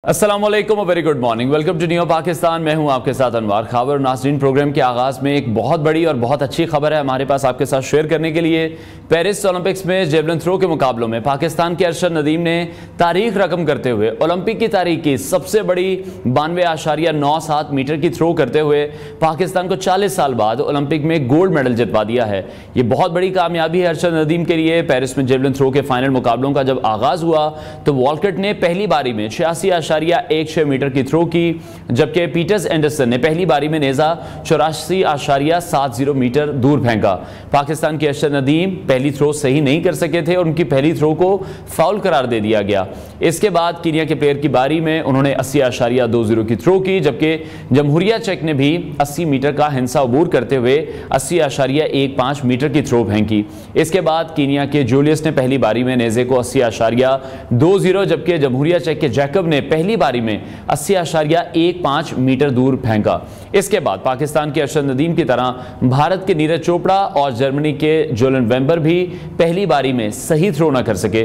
अस्सलाम वालेकुम, very good morning. Welcome to new Pakistan. मैं हूं आपके साथ अनवार खावर। नाज़रीन, प्रोग्राम के आगाज़ में एक बहुत बड़ी और बहुत अच्छी खबर है हमारे पास आपके साथ शेयर करने के लिए। पेरिस ओलंपिक्स में जेवलिन थ्रो के मुकाबलों में पाकिस्तान के अरशद नदीम ने तारीख रकम करते हुए ओलंपिक की तारीख की सबसे बड़ी 92.97 मीटर की थ्रो करते हुए पाकिस्तान को 40 साल बाद ओलंपिक में गोल्ड मेडल जितवा दिया है। ये बहुत बड़ी कामयाबी है अरशद नदीम के लिए। पेरिस में जेवलिन थ्रो के फाइनल मुकाबलों का जब आगाज़ हुआ तो वॉलकट ने पहली बारी में 86.16 मीटर की थ्रो की, जबकि पीटर्स एंडरसन ने पहली बारी में नेजा 84.70 मीटर दूर फेंका। पाकिस्तान के अरशद नदीम पहली थ्रो सही नहीं कर सके थे और उनकी पहली थ्रो को फाउल करार दे दिया गया। इसके बाद कीनिया के प्लेयर की बारी में उन्होंने 80.20 की थ्रो की, जबकि जमहूरिया चेक ने भी 80 मीटर का हिंसा अबूर करते हुए 80.15 मीटर की थ्रो फेंकी। इसके बाद कीनिया के जूलियस ने पहली बारी में नेजे को 80.20, जबकि जमहूरिया चेक के जैकब ने पहली बारी में 80.15 मीटर दूर फेंका। इसके बाद पाकिस्तान के अरशद नदीम की तरह भारत के नीरज चोपड़ा और जर्मनी के जोलन वेम्बर भी पहली बारी में सही थ्रो न कर सके।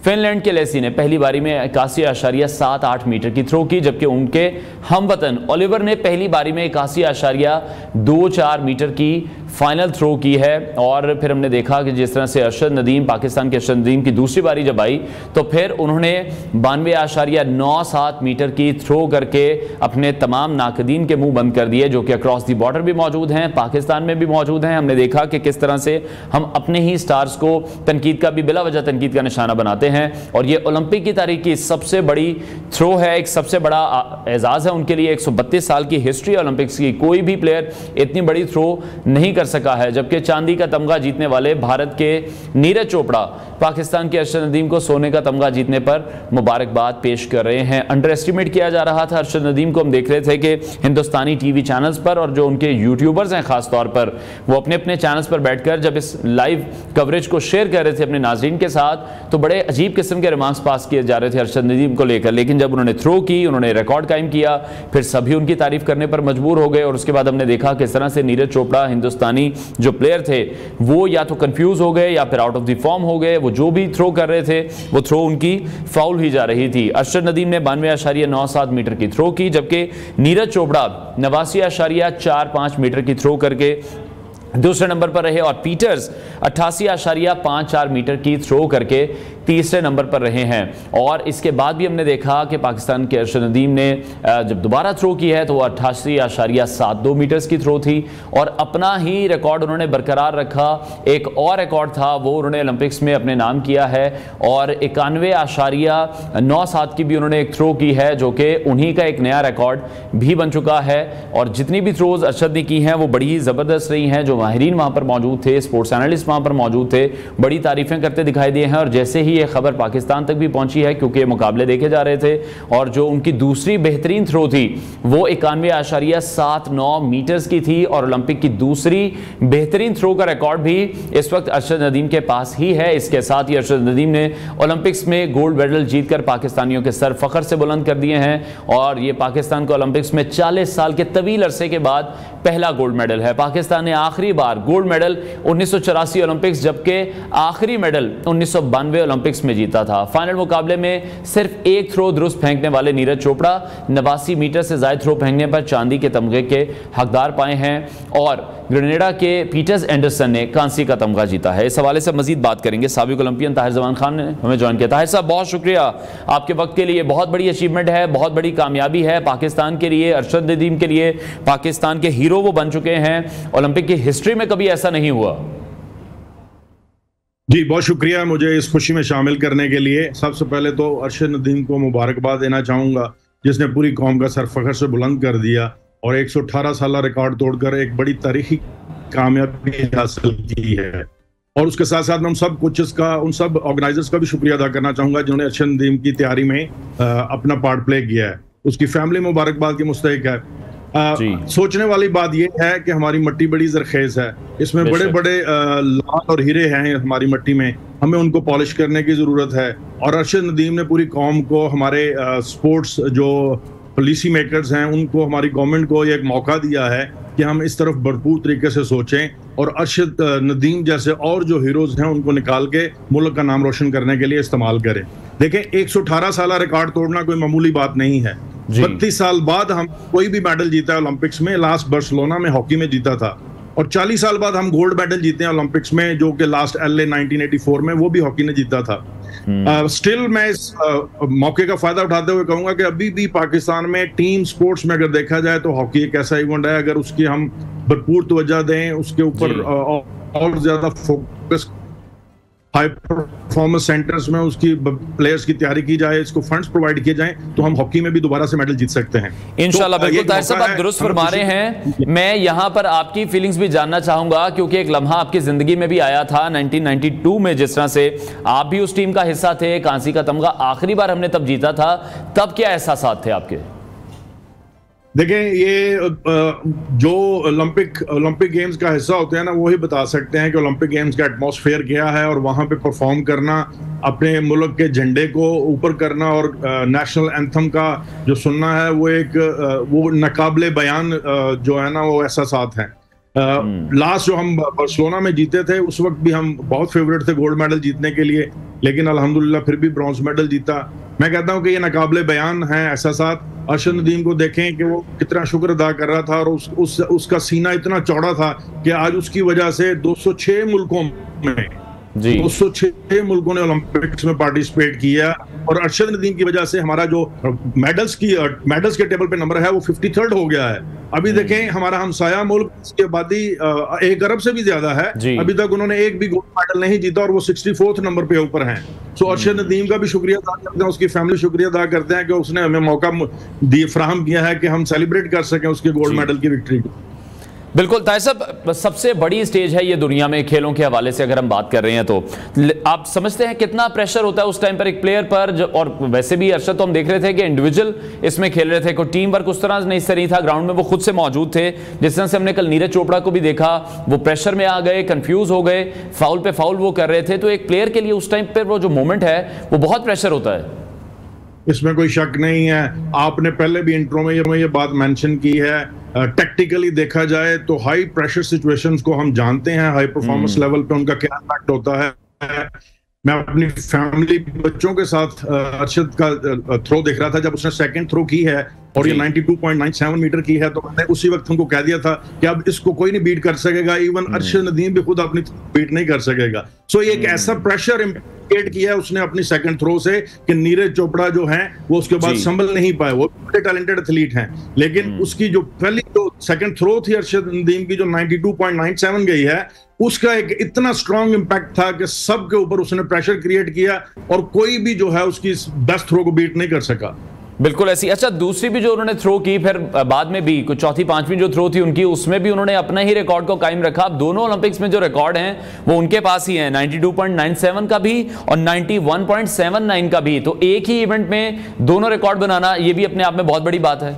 फिनलैंड के लेसी ने पहली बारी में 81.78 मीटर की थ्रो की, जबकि उनके हमवतन ओलिवर ने पहली बारी में 81.24 मीटर की फाइनल थ्रो की है। और फिर हमने देखा कि जिस तरह से अरशद नदीम, पाकिस्तान के अरशद नदीम की दूसरी बारी जब आई तो फिर उन्होंने 92.97 मीटर की थ्रो करके अपने तमाम नाकदीन के मुंह बंद कर दिए, जो कि अक्रॉस दी बॉर्डर भी मौजूद हैं, पाकिस्तान में भी मौजूद हैं। हमने देखा कि किस तरह से हम अपने ही स्टार्स को तनकीद का भी बिला वजह तनकीद का निशाना बनाते हैं। और ये ओलंपिक की तारीख की सबसे बड़ी थ्रो है, एक सबसे बड़ा एजाज है उनके लिए। 132 साल की हिस्ट्री ओलंपिक्स की, कोई भी प्लेयर इतनी बड़ी थ्रो नहीं कर सका है। जबकि चांदी का तमगा जीतने वाले भारत के नीरज चोपड़ा पाकिस्तान के अरशद नदीम को सोने का तमगा जीतने पर मुबारकबाद पेश कर रहे हैं। अंडर एस्टिमेट किया जा रहा था अरशद नदीम को। हम देख रहे थे कि हिंदुस्तानी टीवी चैनल्स पर और जो उनके यूट्यूबर्स हैं खास तौर पर, वो अपने अपने चैनल्स पर बैठकर जब इस लाइव कवरेज को शेयर कर रहे थे अपने नाज़रीन के साथ, तो बड़े अजीब किस्म के रिमार्क्स पास किए जा रहे थे अरशद नदीम को लेकर। लेकिन जब उन्होंने थ्रो की, उन्होंने रिकॉर्ड कायम किया, फिर सभी उनकी तारीफ करने पर मजबूर हो गए। और उसके बाद हमने देखा किस तरह से नीरज चोपड़ा, हिंदुस्तानी जो प्लेयर थे, वो या तो कंफ्यूज हो गए या फिर आउट ऑफ द फॉर्म हो गए। वो जो भी थ्रो कर रहे थे वो थ्रो उनकी फाउल ही जा रही थी। अरशद नदीम ने 92.97 मीटर की थ्रो की, जबकि नीरज चोपड़ा 89.45 मीटर की थ्रो करके दूसरे नंबर पर रहे और पीटर्स 88.54 मीटर की थ्रो करके तीसरे नंबर पर रहे हैं। और इसके बाद भी हमने देखा कि पाकिस्तान के अरशद नदीम ने जब दोबारा थ्रो की है तो वो 88.72 मीटर्स की थ्रो थी और अपना ही रिकॉर्ड उन्होंने बरकरार रखा। एक और रिकॉर्ड था वो उन्होंने ओलंपिक्स में अपने नाम किया है और 91.97 की भी उन्होंने एक थ्रो की है, जो कि उन्हीं का एक नया रिकॉर्ड भी बन चुका है। और जितनी भी थ्रोज अरशद ने की हैं वो बड़ी ही ज़बरदस्त रही हैं। जो माहिरीन वहाँ पर मौजूद थे, स्पोर्ट्स एनालिस्ट वहाँ पर मौजूद थे, बड़ी तारीफ़ें करते दिखाई दिए हैं। और जैसे ही ये खबर पाकिस्तान तक भी पहुंची है, क्योंकि मुकाबले देखे जा रहे थे, और जो उनकी दूसरी बेहतरीन थ्रो थी वो 91.79 मीटर्स की थी और ओलंपिक की दूसरी बेहतरीन थ्रो का रिकॉर्ड भी इस वक्त अरशद नदीम के पास ही है। इसके साथ ही अरशद नदीम ने ओलंपिक्स में गोल्ड मेडल जीतकर पाकिस्तानियों के सर फख्र से बुलंद कर दिए हैं। और ये पाकिस्तान को ओलंपिक्स में 40 साल के तवील अरसे के बाद पहला गोल्ड मेडल है। पाकिस्तान ने आखिरी बार गोल्ड मेडल 1984 ओलंपिक्स, जबकि आखिरी मेडल 1992 ओलंपिक्स में जीता था। फाइनल मुकाबले में सिर्फ एक थ्रो दुरुस्त फेंकने वाले नीरज चोपड़ा 89 मीटर से ज्यादा थ्रो फेंकने पर चांदी के तमगे के हकदार पाए हैं और ग्रेनेडा के पीटर्स एंडरसन ने कांसी का तमगा जीता है। इस हवाले से मजीद बात करेंगे। साबिक ओलंपियन ताहिर जमान खान ने हमें ज्वाइन किया। ताहिर साहब, बहुत शुक्रिया आपके वक्त के लिए। बहुत बड़ी अचीवमेंट है, बहुत बड़ी कामयाबी है पाकिस्तान के लिए, अरशद नदीम के लिए। पाकिस्तान के हीरो वो बन चुके हैं। ओलंपिक की हिस्ट्री में कभी ऐसा नहीं हुआ। जी, बहुत शुक्रिया मुझे इस खुशी में शामिल करने के लिए। सबसे पहले तो अरशद नदीम को मुबारकबाद देना चाहूँगा, जिसने पूरी कौम का सर फख्र से बुलंद कर दिया और 118 साल रिकॉर्ड तोड़कर एक बड़ी तारीखी कामयाबी हासिल की है। और उसके साथ साथ मैं उन सब ऑर्गेनाइजर्स का भी शुक्रिया अदा करना चाहूँगा जिन्होंने अरशद नदीम की तैयारी में अपना पार्ट प्ले किया है। उसकी फैमिली मुबारकबाद की मुस्तहिक है। सोचने वाली बात यह है कि हमारी मिट्टी बड़ी जरखेज है, इसमें बड़े बड़े लाल और हीरे हैं हमारी मिट्टी में, हमें उनको पॉलिश करने की ज़रूरत है। और अरशद नदीम ने पूरी कौम को, हमारे स्पोर्ट्स जो पॉलिसी मेकर्स हैं, उनको, हमारी गवर्नमेंट को एक मौका दिया है कि हम इस तरफ भरपूर तरीके से सोचें और अरशद नदीम जैसे और जो हीरोज़ हैं उनको निकाल के मुल्क का नाम रोशन करने के लिए इस्तेमाल करें। देखें 118 साल रिकॉर्ड तोड़ना कोई मामूली बात नहीं है। 32 साल बाद हम कोई भी मेडल जीता है ओलंपिक्स में, लास्ट बार्सिलोना में हॉकी में जीता था, और 40 साल बाद हम गोल्ड मेडल जीते हैं ओलंपिक्स में, जो कि लास्ट LA 1984 में वो भी हॉकी ने जीता था। स्टिल मैं इस मौके का फायदा उठाते हुए कहूंगा कि अभी भी पाकिस्तान में टीम स्पोर्ट्स में अगर देखा जाए तो हॉकी एक ऐसा इवेंट है, अगर उसकी हम भरपूर तवज्जो दें, उसके ऊपर और ज्यादा फोकस, हाई परफॉर्मेंस सेंटर्स में उसकी प्लेयर्स की तैयारी की जाए, इसको फंड्स प्रोवाइड किए जाएं, तो हम हॉकी में भी दोबारा से मेडल जीत सकते हैं इंशाल्लाह। बिल्कुल ताहिर साहब, आप दुरुस्त फरमा रहे हैं। मैं यहां पर आपकी फीलिंग्स भी जानना चाहूंगा, क्योंकि एक लम्हा आपकी जिंदगी में भी आया था 1992 में, जिस तरह से आप भी उस टीम का हिस्सा थे, कांसी का तमगा आखिरी बार हमने तब जीता था, तब क्या एहसास थे आपके? देखें, ये जो ओलंपिक गेम्स का हिस्सा होते हैं ना, वो ही बता सकते हैं कि ओलंपिक गेम्स का एटमॉस्फेयर क्या है, और वहां पे परफॉर्म करना, अपने मुल्क के झंडे को ऊपर करना और नेशनल एंथम का जो सुनना है, वो नाकाबिले बयान जो है ना, वो एहसासात हैं। लास्ट जो हम बार्सिलोना में जीते थे, उस वक्त भी हम बहुत फेवरेट थे गोल्ड मेडल जीतने के लिए, लेकिन अल्हम्दुलिल्लाह फिर भी ब्रॉन्ज मेडल जीता। मैं कहता हूं कि ये नाकाबिले बयान है एहसासात। अरशद नदीम को देखें कि वो कितना शुक्र अदा कर रहा था, और उसका सीना इतना चौड़ा था कि आज उसकी वजह से 206 मुल्कों में 206 मुल्कों ने ओलंपिक्स में पार्टिसिपेट किया, और अरशद नदीम की वजह से हमारा जो मेडल्स के टेबल पे नंबर है वो 53rd हो गया है। अभी देखें, हमारा हमसाया मुल्क की आबादी 1 अरब से भी ज्यादा है, अभी तक उन्होंने एक भी गोल्ड मेडल नहीं जीता, और वो 64th नंबर पे ऊपर हैं। सो अरशद नदीम का भी शुक्रिया अदा करते हैं, उसकी फैमिली शुक्रिया अदा करते हैं कि उसने हमें मौका फराहम किया है कि हम सेलिब्रेट कर सकें उसके गोल्ड मेडल की विक्ट्री को। बिल्कुल ताहिर साहब, सबसे बड़ी स्टेज है ये दुनिया में खेलों के हवाले से अगर हम बात कर रहे हैं, तो आप समझते हैं कितना प्रेशर होता है उस टाइम पर एक प्लेयर पर? और वैसे भी अरशद, तो हम देख रहे थे कि इंडिविजुअल इसमें खेल रहे थे, कोई टीम वर्क उस तरह नहीं सही था, ग्राउंड में वो खुद से मौजूद थे। जिस तरह से हमने कल नीरज चोपड़ा को भी देखा, वो प्रेशर में आ गए, कंफ्यूज हो गए, फाउल पे फाउल वो कर रहे थे। तो एक प्लेयर के लिए उस टाइम पर वो जो मोमेंट है वो बहुत प्रेशर होता है, इसमें कोई शक नहीं है। आपने पहले भी इंट्रो में ये बात मेंशन की है। टेक्टिकली देखा जाए तो हाई प्रेशर सिचुएशंस को हम जानते हैं, हाई परफॉर्मेंस लेवल पे उनका क्या इम्पैक्ट होता है। मैं अपनी फैमिली बच्चों के साथ अरशद का थ्रो देख रहा था, जब उसने सेकंड थ्रो की है और ये 92.97 मीटर की है, तो मैंने उसी वक्त उनको कह दिया था कि अब इसको कोई नहीं बीट कर सकेगा, इवन अरशद नदीम भी खुद अपनी बीट नहीं कर सकेगा। सो ये एक ऐसा प्रेशर क्रिएट किया है उसने अपनी सेकंड थ्रो से कि नीरज चोपड़ा जो है वो उसके बाद संभल नहीं पाए। वो बड़े टैलेंटेड एथलीट हैं, लेकिन उसकी जो पहली जो सेकंड थ्रो थी अरशद नदीम की, जो 92.97 गई है, उसका एक इतना स्ट्रॉन्ग इंपैक्ट था कि सबके ऊपर उसने प्रेशर क्रिएट किया, और कोई भी जो है उसकी बेस्ट थ्रो को बीट नहीं कर सका। बिल्कुल ऐसी। अच्छा, दूसरी भी जो उन्होंने थ्रो की, फिर बाद में भी कुछ चौथी पांचवी जो थ्रो थी उनकी, उसमें भी उन्होंने अपना ही रिकॉर्ड को कायम रखा। अब दोनों ओलंपिक्स में जो रिकॉर्ड हैं वो उनके पास ही हैं, 92.97 का भी और 91.79 का भी। तो एक ही इवेंट में दोनों रिकॉर्ड बनाना, ये भी अपने आप में बहुत बड़ी बात है।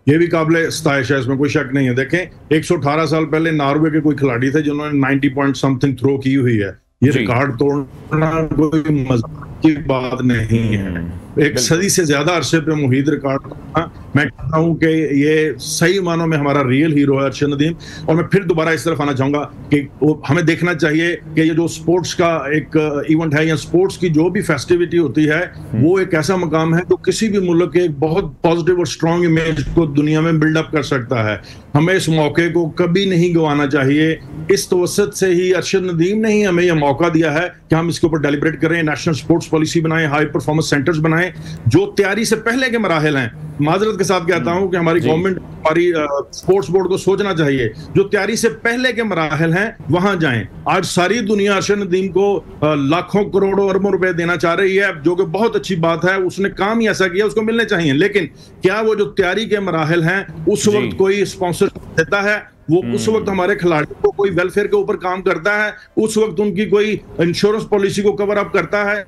ये भी काबिले सताइश है, इसमें कोई शक नहीं है। देखें, 118 साल पहले नॉर्वे के कोई खिलाड़ी थे जिन्होंने 90 पॉइंट समथिंग थ्रो की हुई है। ये रिकॉर्ड तोड़ना कोई मजाक की बात नहीं है। एक सदी से ज्यादा अरसे पे मुहीद रिकॉर्ड था। मैं कहता हूं कि ये सही मानों में हमारा रियल हीरो है अरशद नदीम। और मैं फिर दोबारा इस तरफ आना चाहूंगा कि हमें देखना चाहिए कि ये जो स्पोर्ट्स का एक इवेंट है, या स्पोर्ट्स की जो भी फेस्टिविटी होती है, वो एक ऐसा मकाम है जो किसी भी मुल्क के एक बहुत पॉजिटिव और स्ट्रॉन्ग इमेज को दुनिया में बिल्डअप कर सकता है। हमें इस मौके को कभी नहीं गंवाना चाहिए। इस तवसत से ही अरशद नदीम ने ही हमें यह मौका दिया है कि हम इसके ऊपर डेलिब्रेट करें, नेशनल स्पोर्ट्स पॉलिसी बनाएं, हाई परफॉर्मेंस सेंटर्स बनाएं, जो तैयारी से पहले के मराहल हैं। माजरत के साथ कहता हूं कि हमारी गवर्नमेंट, हमारी स्पोर्ट्स बोर्ड को सोचना चाहिए, जो तैयारी से पहले के मराहल हैं वहां जाएं। आज सारी दुनिया अरशद नदीम को लाखों करोड़ों अरबों रुपए देना चाह रही है, जो कि बहुत अच्छी बात है। उसने काम ही ऐसा किया, उसको मिलने चाहिए। लेकिन क्या वो जो तैयारी के मराहल हैं उस वक्त कोई स्पॉन्सर देता है? वो उस वक्त हमारे खिलाड़ियों को कोई वेलफेयर के ऊपर काम करता है? उस वक्त उनकी कोई इंश्योरेंस पॉलिसी को कवर अप करता है?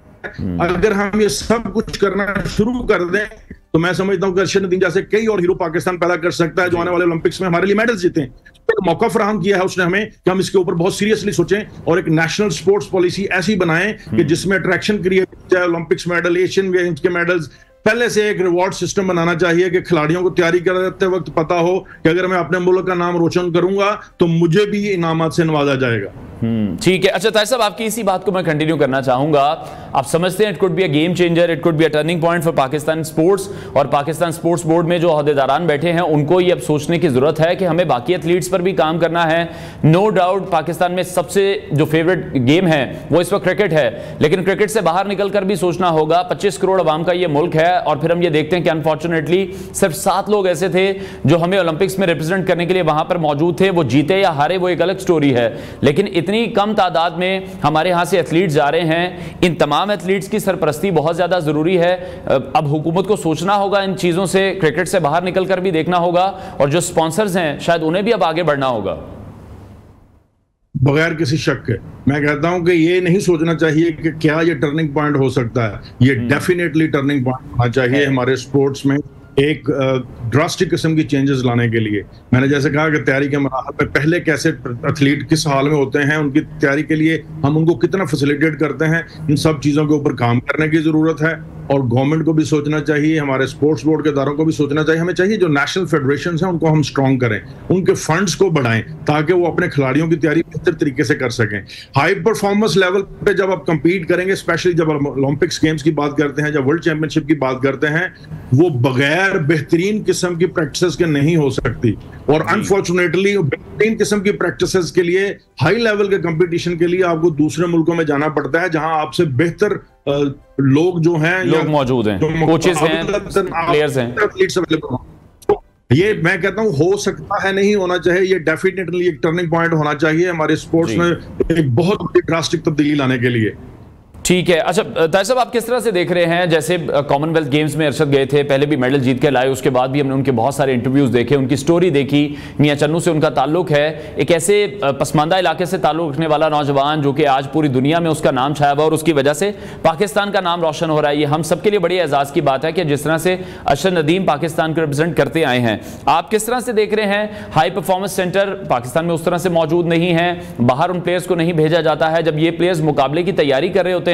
अगर हम ये सब कुछ करना शुरू कर दें तो मैं समझता हूं कि अरशद नदीम जैसे कई और हीरो पाकिस्तान पैदा कर सकता है, जो आने वाले ओलंपिक्स में हमारे लिए मेडल्स जीतें। तो मौका फराहम किया है उसने हमें कि हम इसके ऊपर बहुत सीरियसली सोचें और एक नेशनल स्पोर्ट्स पॉलिसी ऐसी बनाएं कि जिसमें अट्रैक्शन क्रिएट की जाए। ओलंपिक्स मेडल, एशियन गेम्स के मेडल्स, पहले से एक रिवॉर्ड सिस्टम बनाना चाहिए कि खिलाड़ियों को तैयारी करते वक्त पता हो कि अगर मैं अपने मुल्क का नाम रोशन करूंगा तो मुझे भी इनामात से नवाजा जाएगा। ठीक है। अच्छा ताहिर साहब, आपकी इसी बात को मैं कंटिन्यू करना चाहूंगा। आप समझते हैं it could be a game changer, it could be a turning point for Pakistan sports, और पाकिस्तान स्पोर्ट्स बोर्ड में जो अहदेदारान बैठे हैं उनको ये अब सोचने की जरूरत है कि हमें बाकी एथलीट्स पर भी काम करना है। नो डाउट पाकिस्तान में सबसे जो फेवरेट गेम है वो इस वक्त क्रिकेट है, लेकिन क्रिकेट से बाहर निकलकर भी सोचना होगा। 25 करोड़ आवाम का ये मुल्क है और फिर हम ये देखते हैं कि अनफॉर्चुनेटली सिर्फ 7 लोग ऐसे थे जो हमें ओलंपिक्स में रिप्रेजेंट करने के लिए वहां पर मौजूद थे। वो जीते या हारे वो एक अलग स्टोरी है, लेकिन इतनी कम तादाद में हमारे यहां से एथलीट्स जा रहे हैं। इन तमाम एथलीट्स की सरपरस्ती बहुत ज्यादा जरूरी है। अब हुकूमत को सोचना होगा इन चीजों से, क्रिकेट से बाहर निकलकर भी देखना होगा, और जो स्पॉन्सर्स हैं शायद उन्हें भी अब आगे बढ़ना होगा। बगैर किसी शक के मैं कहता हूं कि ये नहीं सोचना चाहिए कि क्या ये टर्निंग पॉइंट हो सकता है। ये डेफिनेटली टर्निंग पॉइंट होना चाहिए हमारे स्पोर्ट्स में, एक ड्रास्टिक किस्म की चेंजेस लाने के लिए। मैंने जैसे कहा कि तैयारी के मराहल में पहले कैसे एथलीट किस हाल में होते हैं, उनकी तैयारी के लिए हम उनको कितना फैसिलिटेट करते हैं, इन सब चीज़ों के ऊपर काम करने की ज़रूरत है। और गवर्नमेंट को भी सोचना चाहिए, हमारे स्पोर्ट्स बोर्ड के इदारों को भी सोचना चाहिए। हमें चाहिए जो नेशनल फेडरेशंस हैं उनको हम स्ट्रॉन्ग करें, उनके फंड्स को बढ़ाएं ताकि वो अपने खिलाड़ियों की तैयारी बेहतर तरीके से कर सकें। हाई परफॉर्मेंस लेवल पे जब आप कंपीट करेंगे, स्पेशली जब ओलंपिक्स गेम्स की बात करते हैं, जब वर्ल्ड चैंपियनशिप की बात करते हैं, वो बगैर बेहतरीन किस्म की प्रैक्टिस के नहीं हो सकती। और अनफॉर्चुनेटली बेहतरीन किस्म की प्रैक्टिस के लिए, हाई लेवल के कंपटीशन के लिए आपको दूसरे मुल्कों में जाना पड़ता है जहां आपसे बेहतर लोग जो हैं, लोग मौजूद हैं, कोचेस हैं, प्लेयर्स हैं, एथलीट्स अवेलेबल हैं। ये मैं कहता हूं हो सकता है, नहीं होना चाहिए। ये डेफिनेटली एक टर्निंग पॉइंट होना चाहिए हमारे स्पोर्ट्स में, एक बहुत बड़ी ड्रास्टिक तब्दीली लाने के लिए। ठीक है। अच्छा ताहिर साहब, आप किस तरह से देख रहे हैं, जैसे कॉमनवेल्थ गेम्स में अरशद गए थे, पहले भी मेडल जीत के लाए, उसके बाद भी हमने उनके बहुत सारे इंटरव्यूज देखे, उनकी स्टोरी देखी। मियां चन्नू से उनका ताल्लुक है, एक ऐसे पसमानदा इलाके से ताल्लुक रखने वाला नौजवान जो कि आज पूरी दुनिया में उसका नाम छाया हुआ और उसकी वजह से पाकिस्तान का नाम रोशन हो रहा है। ये हम सबके लिए बड़ी एजाज़ की बात है कि जिस तरह से अरशद नदीम पाकिस्तान को रिप्रेजेंट करते आए हैं। आप किस तरह से देख रहे हैं, हाई परफॉर्मेंस सेंटर पाकिस्तान में उस तरह से मौजूद नहीं है, बाहर उन प्लेयर्स को नहीं भेजा जाता है। जब ये प्लेयर्स मुकाबले की तैयारी कर रहे होते हैं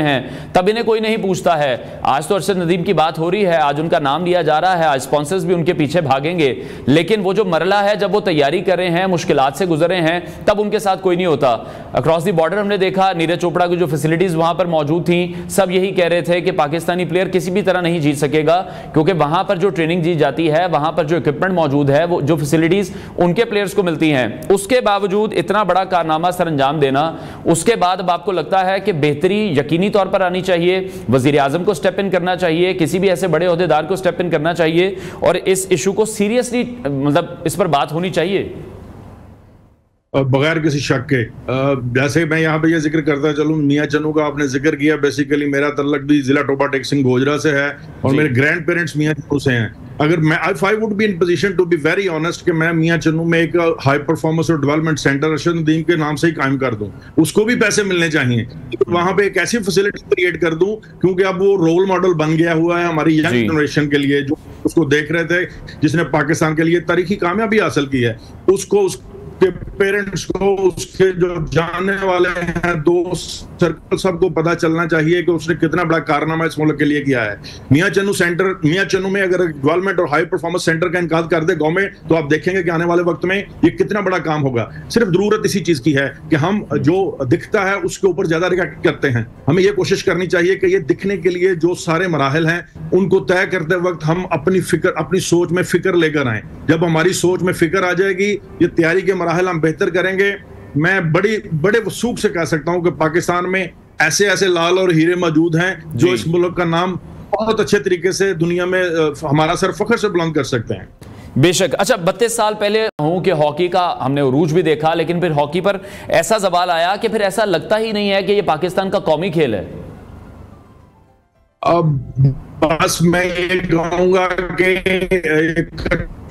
तब कोई नहीं पूछता है। आज तो अरशद नदीम की बात हो रही है, आज उनका नाम लिया जा रहा है, आज स्पॉन्सर्स भी उनके पीछे भागेंगे, लेकिन वो जो मरला है जब वो तैयारी कर रहे हैं, मुश्किलात से गुजर रहे हैं, तब उनके साथ कोई नहीं होता। अक्रॉस द बॉर्डर हमने देखा नीरज चोपड़ा की जो फैसिलिटीज वहां पर मौजूद थी, सब यही कह रहे थे कि पाकिस्तानी प्लेयर किसी भी तरह नहीं जीत सकेगा, क्योंकि वहां पर जो ट्रेनिंग दी जाती है, वहां पर जो इक्विपमेंट मौजूद है, वो जो फैसिलिटीज उनके प्लेयर्स को मिलती हैं, उसके बावजूद इतना बड़ा कारनामा सर अंजाम देना, उसके बाद अब आपको लगता है कि बेहतरी यकीनी तौर पर आनी चाहिए, वजीर आजम को स्टेप इन करना चाहिए, किसी भी ऐसे बड़े ओहदेदार को स्टेप इन करना चाहिए और इस इशू को सीरियसली, मतलब इस पर बात होनी चाहिए बगैर किसी शक के। जैसे मैं यहाँ पे ये जिक्र करता चलूँ, मियां चन्नू का आपने जिक्र किया, बेसिकली मेरा तल्लक भी जिला टोपा टेक सिंह गोजरा से है और मेरे ग्रैंड पेरेंट्स मियां चन्नू से हैं। अगर मैं I would be in position to be very honest कि मैं मियां चन्नू में एक हाई परफॉर्मेंस और डेवलपमेंट सेंटर अरशद नदीम के नाम से ही कायम कर दूं, उसको भी पैसे मिलने चाहिए, तो वहां पे एक ऐसी फैसिलिटी क्रिएट कर दूं, क्योंकि अब वो रोल मॉडल बन गया हुआ है हमारी यंग जनरेशन के लिए, जो उसको देख रहे थे, जिसने पाकिस्तान के लिए तारीखी कामयाबी हासिल की है, उसको के पेरेंट्स को, उसके जो जानने वाले हैं, दोस्त सर्कल, सबको पता चलना चाहिए कि उसने कितना बड़ा कारनामा इस मुल्क के लिए किया है। मियां चन्नू में अगर डेवलपमेंट और हाई परफॉर्मेंस सेंटर का इनकार कर दे गवर्नमेंट, तो आप देखेंगे कि आने वाले वक्त में ये कितना बड़ा काम होगा। सिर्फ जरूरत इसी चीज की है कि हम जो दिखता है उसके ऊपर ज्यादा रिएक्ट करते हैं। हमें ये कोशिश करनी चाहिए कि ये दिखने के लिए जो सारे मराहल हैं उनको तय करते वक्त हम अपनी सोच में फिक्र लेकर आए। जब हमारी सोच में फिक्र आ जाएगी, ये तैयारी के हम बेहतर करेंगे। मैं बड़े वसूख से कह सकता हूं कि पाकिस्तान में ऐसे ऐसे लाल और हीरे मौजूद हैं जो इस मुल्क का नाम बहुत अच्छे तरीके से दुनिया में हमारा सर फख्र से बुलंद कर सकते हैं। बेशक। अच्छा 32 साल पहले हूं कि हॉकी का हमने उरूज भी देखा, लेकिन फिर हॉकी पर ऐसा सवाल आया कि फिर ऐसा लगता ही नहीं है कि ये पाकिस्तान का कौमी खेल है। अब बस मैं ये कहूंगा कि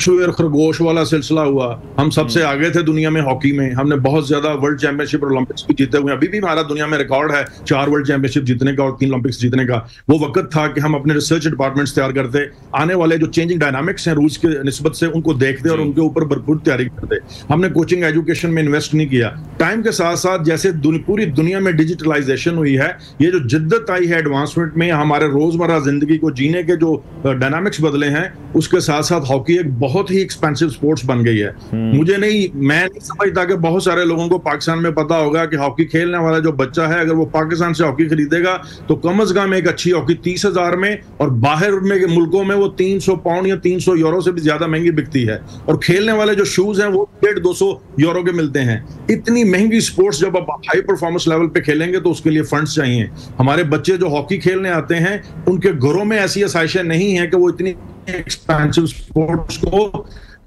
शुएर खरगोश वाला सिलसिला हुआ, हम सबसे आगे थे दुनिया में हॉकी में, हमने बहुत ज्यादा वर्ल्ड चैंपियनशिप और ओलंपिक्स भी जीते हुए हैं। अभी भी हमारा दुनिया में रिकॉर्ड है 4 वर्ल्ड चैंपियनशिप जीतने का और 3 ओलंपिक्स जीतने का। वो वक्त था कि हम अपने रिसर्च डिपार्टमेंट्स तैयार करते, आने वाले जो चेंजिंग डायनामिक्स हैं रूल्स के निस्बत से उनको देखते और उनके ऊपर भरपूर तैयारी करते। हमने कोचिंग एजुकेशन में इन्वेस्ट नहीं किया। टाइम के साथ साथ जैसे पूरी दुनिया में डिजिटलाइजेशन हुई है, ये जो जिद्दत आई है एडवांसमेंट में, हमारे रोजमर्रा जिंदगी को जीने के जो डायनामिक्स बदले हैं, उसके साथ साथ हॉकी एक बहुत ही एक्सपेंसिव स्पोर्ट्स बन गई है। मैं नहीं समझता कि बहुत सारे लोगों को पाकिस्तान में पता होगा कि हॉकी खेलने वाला जो बच्चा है, अगर वो पाकिस्तान से हॉकी खरीदेगा तो कम से कम एक अच्छी हॉकी 30,000 में, और बाहर में मुल्कों में वो 300 पाउंड या 300 यूरो से भी ज्यादा महंगी बिकती है। और खेलने वाले जो शूज हैं वो 150-200 यूरो के मिलते हैं। इतनी महंगी स्पोर्ट्स जब आप हाई परफॉर्मेंस लेवल पे खेलेंगे तो उसके लिए फंड्स चाहिए। हमारे बच्चे जो हॉकी खेलने आते हैं, उनके घरों में ऐसी आसाइशें नहीं है कि वो इतनी एक्सपेंसिव स्पोर्ट्स को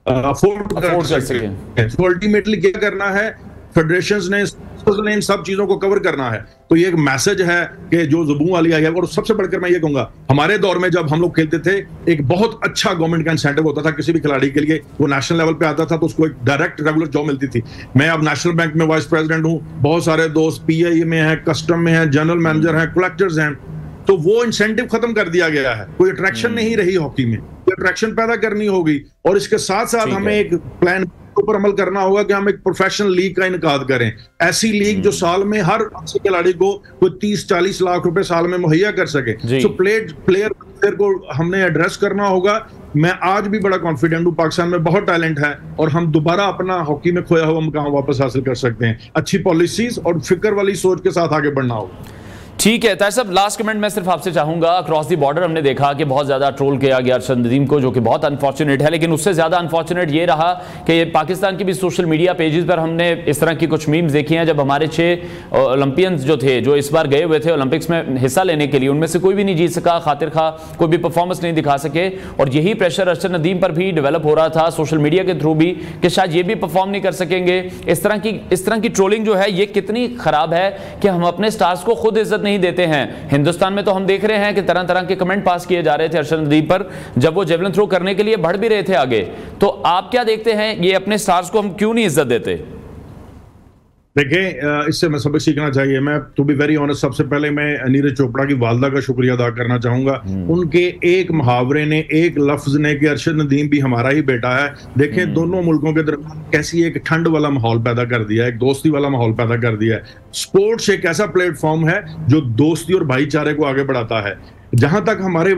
अफोर्ड कर सके। तो अल्टीमेटली क्या करना है, फेडरेशंस ने इन सब चीजों को कवर करना है। तो ये एक मैसेज है कि जो जुबू वाली आई है। और सबसे बढ़कर मैं ये कहूंगा, हमारे दौर में जब हम लोग खेलते थे, एक बहुत अच्छा गवर्नमेंट का इंसेंटिव होता था किसी भी खिलाड़ी के लिए। वो नेशनल लेवल पे आता था तो उसको एक डायरेक्ट रेगुलर जॉब मिलती थी। मैं अब नेशनल बैंक में वाइस प्रेसिडेंट हूँ, बहुत सारे दोस्त पीआई में हैं, कस्टम में हैं, जनरल मैनेजर हैं, कलेक्टर्स हैं। तो वो इंसेंटिव खत्म कर दिया गया है, कोई अट्रैक्शन नहीं रही हॉकी में, अट्रैक्शन पैदा करनी होगी। और इसके साथ साथ हमें एक प्लान ऊपर अमल करना होगा कि हम एक प्रोफेशनल लीग का इनकाद करें। ऐसी लीग जो साल में हर खिलाड़ी को कोई 30-40 लाख रुपए साल में मुहैया कर सके। तो प्लेयर को हमने एड्रेस करना होगा। मैं आज भी बड़ा कॉन्फिडेंट हूं, पाकिस्तान में बहुत टैलेंट है और हम दोबारा अपना हॉकी में खोया हुआ मुकाम वापस हासिल कर सकते हैं। अच्छी पॉलिसीज और फिक्र वाली सोच के साथ आगे बढ़ना होगा। ठीक है ताहिर साहब, लास्ट कमेंट मैं सिर्फ आपसे चाहूंगा। अक्रॉस दी बॉर्डर हमने देखा कि बहुत ज्यादा ट्रोल किया गया अरशद नदीम को, जो कि बहुत अनफॉर्चुनेट है। लेकिन उससे ज्यादा अनफॉर्चुनेट ये रहा कि पाकिस्तान की भी सोशल मीडिया पेजेस पर हमने इस तरह की कुछ मीम्स देखी हैं। जब हमारे 6 ओलंपियंस जो थे, जो इस बार गए हुए थे ओलंपिक्स में हिस्सा लेने के लिए, उनमें से कोई भी नहीं जीत सका, खातिर खा कोई भी परफॉर्मेंस नहीं दिखा सके। और यही प्रेशर अरशद नदीम पर भी डेवलप हो रहा था सोशल मीडिया के थ्रू भी, कि शायद ये भी परफॉर्म नहीं कर सकेंगे। इस तरह की ट्रोलिंग जो है ये कितनी खराब है कि हम अपने स्टार्स को खुद इज्जत नहीं देते हैं। हिंदुस्तान में तो हम देख रहे हैं कि तरह तरह के कमेंट पास किए जा रहे थे अरशद नदीम पर, जब वो जेवलिन थ्रो करने के लिए बढ़ भी रहे थे आगे। तो आप क्या देखते हैं, ये अपने स्टार्स को हम क्यों नहीं इज्जत देते? देखिए, इससे मैं सबक सीखना चाहिए। मैं टू बी वेरी ऑनेस्ट, सबसे पहले मैं नीरज चोपड़ा की वालदा का शुक्रिया अदा करना चाहूंगा। उनके एक मुहावरे ने, एक लफ्ज ने, कि अरशद नदीम भी हमारा ही बेटा है। देखें दोनों मुल्कों के दरमियान कैसी एक ठंड वाला माहौल पैदा कर दिया है, एक दोस्ती वाला माहौल पैदा कर दिया है। स्पोर्ट्स एक ऐसा प्लेटफॉर्म है जो दोस्ती और भाईचारे को आगे बढ़ाता है। जहां तक हमारे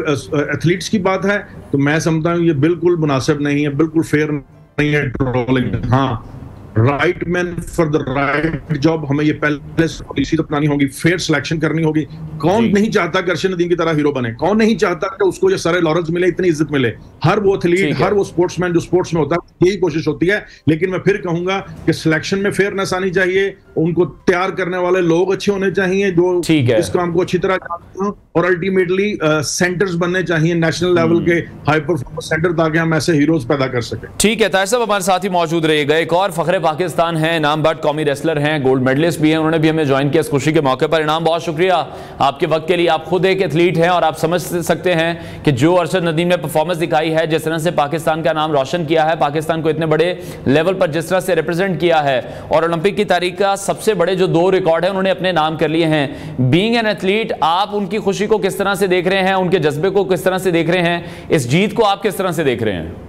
एथलीट्स की बात है तो मैं समझता हूँ ये बिल्कुल मुनासिब नहीं है, बिल्कुल फेयर नहीं है ट्रोलिंग। हाँ, right man for the right job, हमें ये पहले पॉलिसी अपनानी होगी, फेयर सिलेक्शन करनी होगी। कौन नहीं चाहता कि अरशद नदीम की तरह हीरो बने? कौन नहीं चाहता कि उसको ये सारे लॉरेंस मिले, इतनी इज्जत मिले? हर वो एथलीट, हर वो स्पोर्ट्समैन जो स्पोर्ट्स में होता है, यही कोशिश होती है। लेकिन मैं फिर कहूंगा कि सिलेक्शन में फेयरनेस आनी चाहिए, उनको तैयार करने वाले लोग अच्छे होने चाहिए जो इस काम को अच्छी तरह जानते हो, और अल्टीमेटली सेंटर्स बनने चाहिए नेशनल लेवल के हाई परफॉर्मेंस सेंटर, ताकि हम ऐसे हीरोज पैदा कर सकें। ठीक है, ताहिर साहब हमारे साथ ही मौजूद रहिएगा। एक और फखरे पाकिस्तान हैं, नामबद कौमी रेसलर हैं, गोल्ड मेडलिस्ट भी हैं, उन्होंने भी हमें ज्वाइन किया इस खुशी के मौके पर। इनाम, बहुत शुक्रिया आपके वक्त के लिए। आप खुद एक एथलीट हैं और आप समझ सकते हैं कि जो अरशद नदीम ने परफॉर्मेंस दिखाई है, जिस तरह से पाकिस्तान का नाम रोशन किया है, पाकिस्तान को इतने बड़े लेवल पर जिस तरह से रिप्रेजेंट किया है, और ओलंपिक की तारीख का सबसे बड़े जो 2 रिकॉर्ड है उन्होंने अपने नाम कर लिए हैं। बीइंग एन एथलीट, आप उनकी खुशी को किस तरह से देख रहे हैं, उनके जज्बे को किस तरह से देख रहे हैं, इस जीत को आप किस तरह से देख रहे हैं?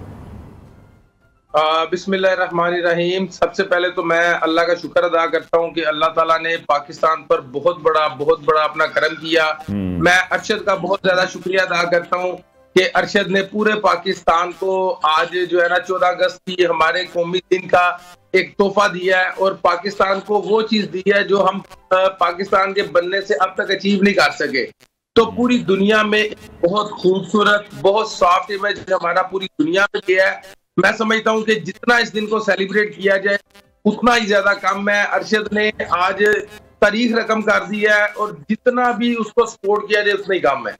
बिस्मिल्लाहिर्रहमानिर्रहीम। सबसे पहले तो मैं अल्लाह का शुक्र अदा करता हूँ कि अल्लाह ताला ने पाकिस्तान पर बहुत बड़ा अपना करम किया। मैं अरशद का बहुत ज्यादा शुक्रिया अदा करता हूँ कि अरशद ने पूरे पाकिस्तान को आज जो है ना 14 अगस्त की हमारे कौमी दिन का एक तोहफा दिया है, और पाकिस्तान को वो चीज दी है जो हम पाकिस्तान के बनने से अब तक अचीव नहीं कर सके। तो पूरी दुनिया में बहुत खूबसूरत, बहुत सॉफ्ट इमेज हमारा पूरी दुनिया में गया है। मैं समझता हूं कि जितना इस दिन को सेलिब्रेट किया जाए उतना ही ज्यादा कम है। अरशद ने आज तारीख रकम कर दी है, और जितना भी उसको सपोर्ट किया जाए उतना ही कम है।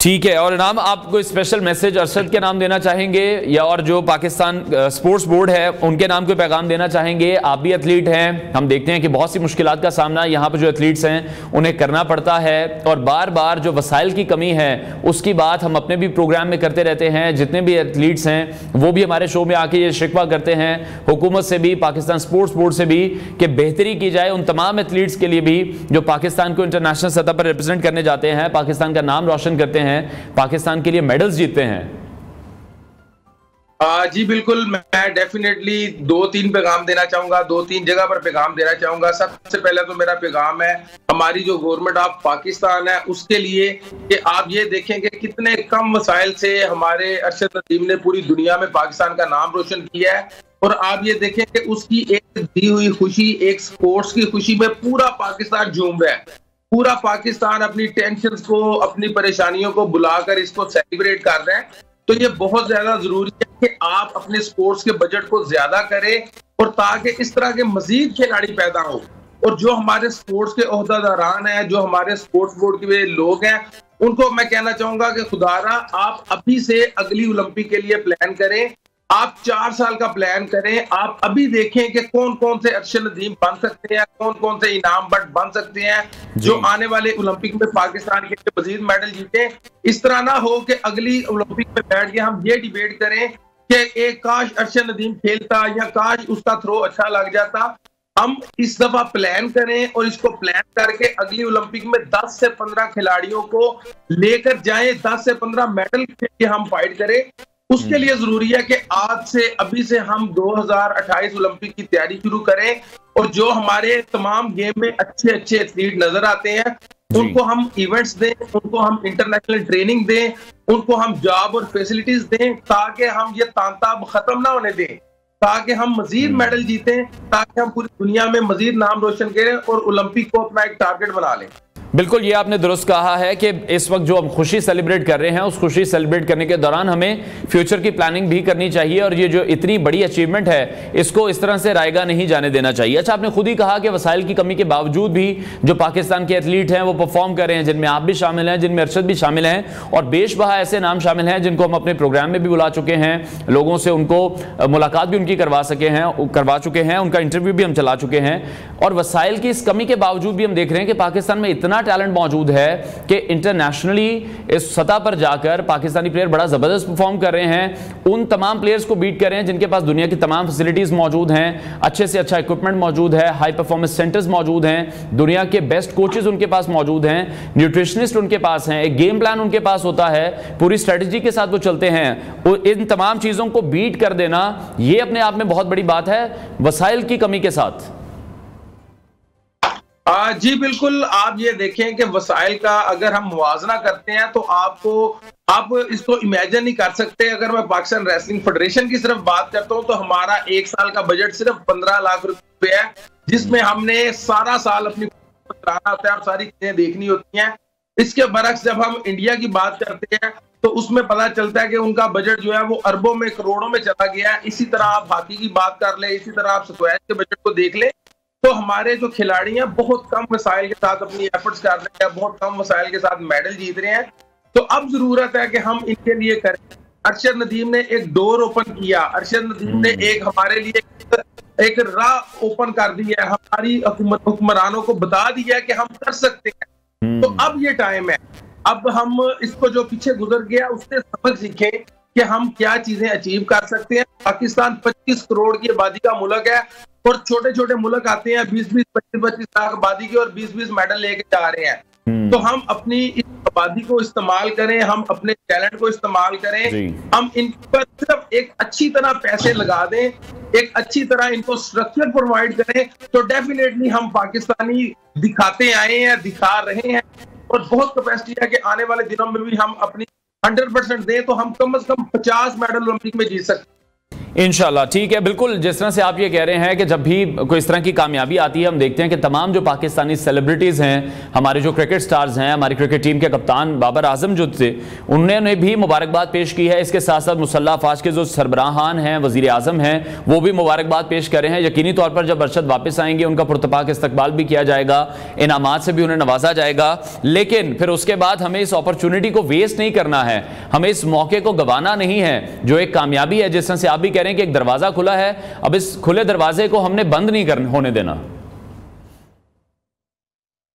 ठीक है, और इनाम आप कोई स्पेशल मैसेज अरशद के नाम देना चाहेंगे या और जो पाकिस्तान स्पोर्ट्स बोर्ड है उनके नाम कोई पैगाम देना चाहेंगे? आप भी एथलीट हैं, हम देखते हैं कि बहुत सी मुश्किलात का सामना यहाँ पर जो एथलीट्स हैं उन्हें करना पड़ता है, और बार बार जो वसाइल की कमी है उसकी बात हम अपने भी प्रोग्राम में करते रहते हैं। जितने भी एथलीट्स हैं वो भी हमारे शो में आके ये शिकवा करते हैं हुकूमत से भी, पाकिस्तान स्पोर्ट्स बोर्ड से भी, कि बेहतरी की जाए उन तमाम एथलीट्स के लिए भी जो पाकिस्तान को इंटरनेशनल सतह पर रिप्रेजेंट करने जाते हैं, पाकिस्तान का नाम रोशन करते हैं, पाकिस्तान के लिए मेडल्स जीतते हैं। जी बिल्कुल, मैं डेफिनेटली 2-3 पैगाम देना चाहूंगा, 2-3 जगह पर पैगाम देना चाहूंगा। सबसे पहले तो मेरा पैगाम है हमारी जो गवर्नमेंट ऑफ पाकिस्तान है उसके लिए, कि आप ये देखेंगे कितने कम वसाइल से हमारे अरशद नदीम ने पूरी दुनिया में पाकिस्तान का नाम रोशन किया है, और आप ये देखें कि उसकी एक दी हुई खुशी, एक स्पोर्ट्स की खुशी में पूरा पाकिस्तान झूम रहा है। पूरा पाकिस्तान अपनी टेंशन को, अपनी परेशानियों को बुलाकर इसको सेलिब्रेट कर रहे हैं। तो ये बहुत ज्यादा जरूरी है कि आप अपने स्पोर्ट्स के बजट को ज्यादा करें, और ताकि इस तरह के मजीद खिलाड़ी पैदा हो। और जो हमारे स्पोर्ट्स के ओहदेदारान हैं, जो हमारे स्पोर्ट्स बोर्ड के लोग हैं, उनको मैं कहना चाहूंगा कि खुदारा आप अभी से अगली ओलंपिक के लिए प्लान करें। आप 4 साल का प्लान करें। आप अभी देखें कि कौन कौन से अरशद नदीम बन सकते हैं, कौन कौन से इनाम बट बन सकते हैं जो आने वाले ओलंपिक में पाकिस्तान के लिए मजीद मेडल जीते। इस तरह ना हो कि अगली ओलंपिक में बैठ के हम ये डिबेट करें कि एक काश अरशद नदीम खेलता या काश उसका थ्रो अच्छा लग जाता। हम इस दफा प्लान करें और इसको प्लान करके अगली ओलंपिक में 10 से 15 खिलाड़ियों को लेकर जाएं, 10 से 15 मेडल के लिए हम फाइट करें। उसके लिए जरूरी है कि आज से, अभी से हम 2028 ओलंपिक की तैयारी शुरू करें, और जो हमारे तमाम गेम में अच्छे अच्छे एथलीट नजर आते हैं उनको हम इवेंट्स दें, उनको हम इंटरनेशनल ट्रेनिंग दें, उनको हम जॉब और फैसिलिटीज दें, ताकि हम ये तांताब खत्म ना होने दें, ताकि हम मजीद मेडल जीतें, ताकि हम पूरी दुनिया में मजीद नाम रोशन करें और ओलंपिक को अपना एक टारगेट बना लें। बिल्कुल, ये आपने दुरुस्त कहा है कि इस वक्त जो हम खुशी सेलिब्रेट कर रहे हैं उस खुशी सेलिब्रेट करने के दौरान हमें फ्यूचर की प्लानिंग भी करनी चाहिए, और ये जो इतनी बड़ी अचीवमेंट है इसको इस तरह से रायगा नहीं जाने देना चाहिए। अच्छा, आपने खुद ही कहा कि वसाइल की कमी के बावजूद भी जो पाकिस्तान के एथलीट हैं वो परफॉर्म कर रहे हैं, जिनमें आप भी शामिल हैं, जिनमें अरशद भी शामिल हैं, और बेशबहा ऐसे नाम शामिल हैं जिनको हम अपने प्रोग्राम में भी बुला चुके हैं, लोगों से उनको मुलाकात भी उनकी करवा चुके हैं, उनका इंटरव्यू भी हम चला चुके हैं। और वसाइल की इस कमी के बावजूद भी हम देख रहे हैं कि पाकिस्तान में इतना टैलेंट मौजूद है कि इंटरनेशनली इस सतह पर जाकर पाकिस्तानी प्लेयर बड़ा जबरदस्त परफॉर्म कर रहे हैं, उन तमाम प्लेयर्स को बीट कर रहे हैं जिनके पास दुनिया की तमाम फैसिलिटीज मौजूद हैं, अच्छे से अच्छा इक्विपमेंट मौजूद है, हाई परफॉर्मेंस सेंटर्स मौजूद हैं, दुनिया के बेस्ट कोचेस उनके पास मौजूद हैं, न्यूट्रिशनिस्ट उनके पास हैं, एक गेम प्लान उनके पास होता है, पूरी स्ट्रेटजी के साथ वो चलते हैं। इन तमाम चीजों को बीट कर देना ये अपने आप में बहुत बड़ी बात है वसाइल की कमी के साथ। जी बिल्कुल, आप ये देखें कि वसाइल का अगर हम मुवाजना करते हैं तो आप इसको इमेजिन नहीं कर सकते। अगर मैं पाकिस्तान रेसलिंग फेडरेशन की सिर्फ बात करता हूं तो हमारा 1 साल का बजट सिर्फ 15 लाख रुपए है, जिसमें हमने सारा साल अपनी कराना होता है और सारी चीजें देखनी होती हैं। इसके बरक्स जब हम इंडिया की बात करते हैं तो उसमें पता चलता है कि उनका बजट जो है वो अरबों में, करोड़ों में चला गया है। इसी तरह आप हॉकी की बात कर ले, इसी तरह आप स्क्वैश के बजट को देख ले, तो हमारे जो खिलाड़ी हैं बहुत कम वसाइल के साथ अपनी एफर्ट्स कर रहे हैं, बहुत कम वसाइल के साथ मेडल जीत रहे हैं। तो अब जरूरत है कि हम इनके लिए करें। अरशद नदीम ने एक डोर ओपन किया, अरशद नदीम ने एक हमारे लिए एक राह ओपन कर दी है, हमारी हुक्मरानों को बता दिया कि हम कर सकते हैं। तो अब ये टाइम है, अब हम इसको जो पीछे गुजर गया उससे सबक सीखें कि हम क्या चीजें अचीव कर सकते हैं। पाकिस्तान 25 करोड़ की आबादी का मुल्क है और छोटे छोटे मुल्क आते हैं 20-20, 25-25 लाख आबादी के और 20-20 मेडल लेके जा रहे हैं। तो हम अपनी इस आबादी को इस्तेमाल करें, हम अपने टैलेंट को इस्तेमाल करें, हम इन पर सिर्फ एक अच्छी तरह पैसे लगा दें, एक अच्छी तरह इनको स्ट्रक्चर प्रोवाइड करें, तो डेफिनेटली हम पाकिस्तानी दिखाते आए हैं, दिखा रहे हैं, और बहुत कैपेसिटी है कि आने वाले दिनों में भी हम अपनी 100% दें तो हम कम से कम 50 मेडल ओलंपिक में जीत सकते हैं। इंशाल्लाह। ठीक है, बिल्कुल जिस तरह से आप ये कह रहे हैं कि जब भी कोई इस तरह की कामयाबी आती है, हम देखते हैं कि तमाम जो पाकिस्तानी सेलिब्रिटीज़ हैं, हमारे जो क्रिकेट स्टार्स हैं, हमारी क्रिकेट टीम के कप्तान बाबर आजम जो थे, उन्होंने भी मुबारकबाद पेश की है। इसके साथ साथ मुसल्लह अफवाज के जो सरबराहान हैं, वज़ीर आज़म हैं, वो भी मुबारकबाद पेश कर रहे हैं। यकीनी तौर पर जब अरशद वापस आएंगे उनका पुरतपाक इस्तकबाल भी किया जाएगा, इनामात से भी उन्हें नवाजा जाएगा। लेकिन फिर उसके बाद हमें इस अपॉर्चुनिटी को वेस्ट नहीं करना है, हमें इस मौके को गंवाना नहीं है, जो एक कामयाबी है। जिस तरह से आप भी कह रहे हैं कि एक दरवाजा खुला है, अब इस खुले दरवाजे को हमने बंद नहीं होने देना।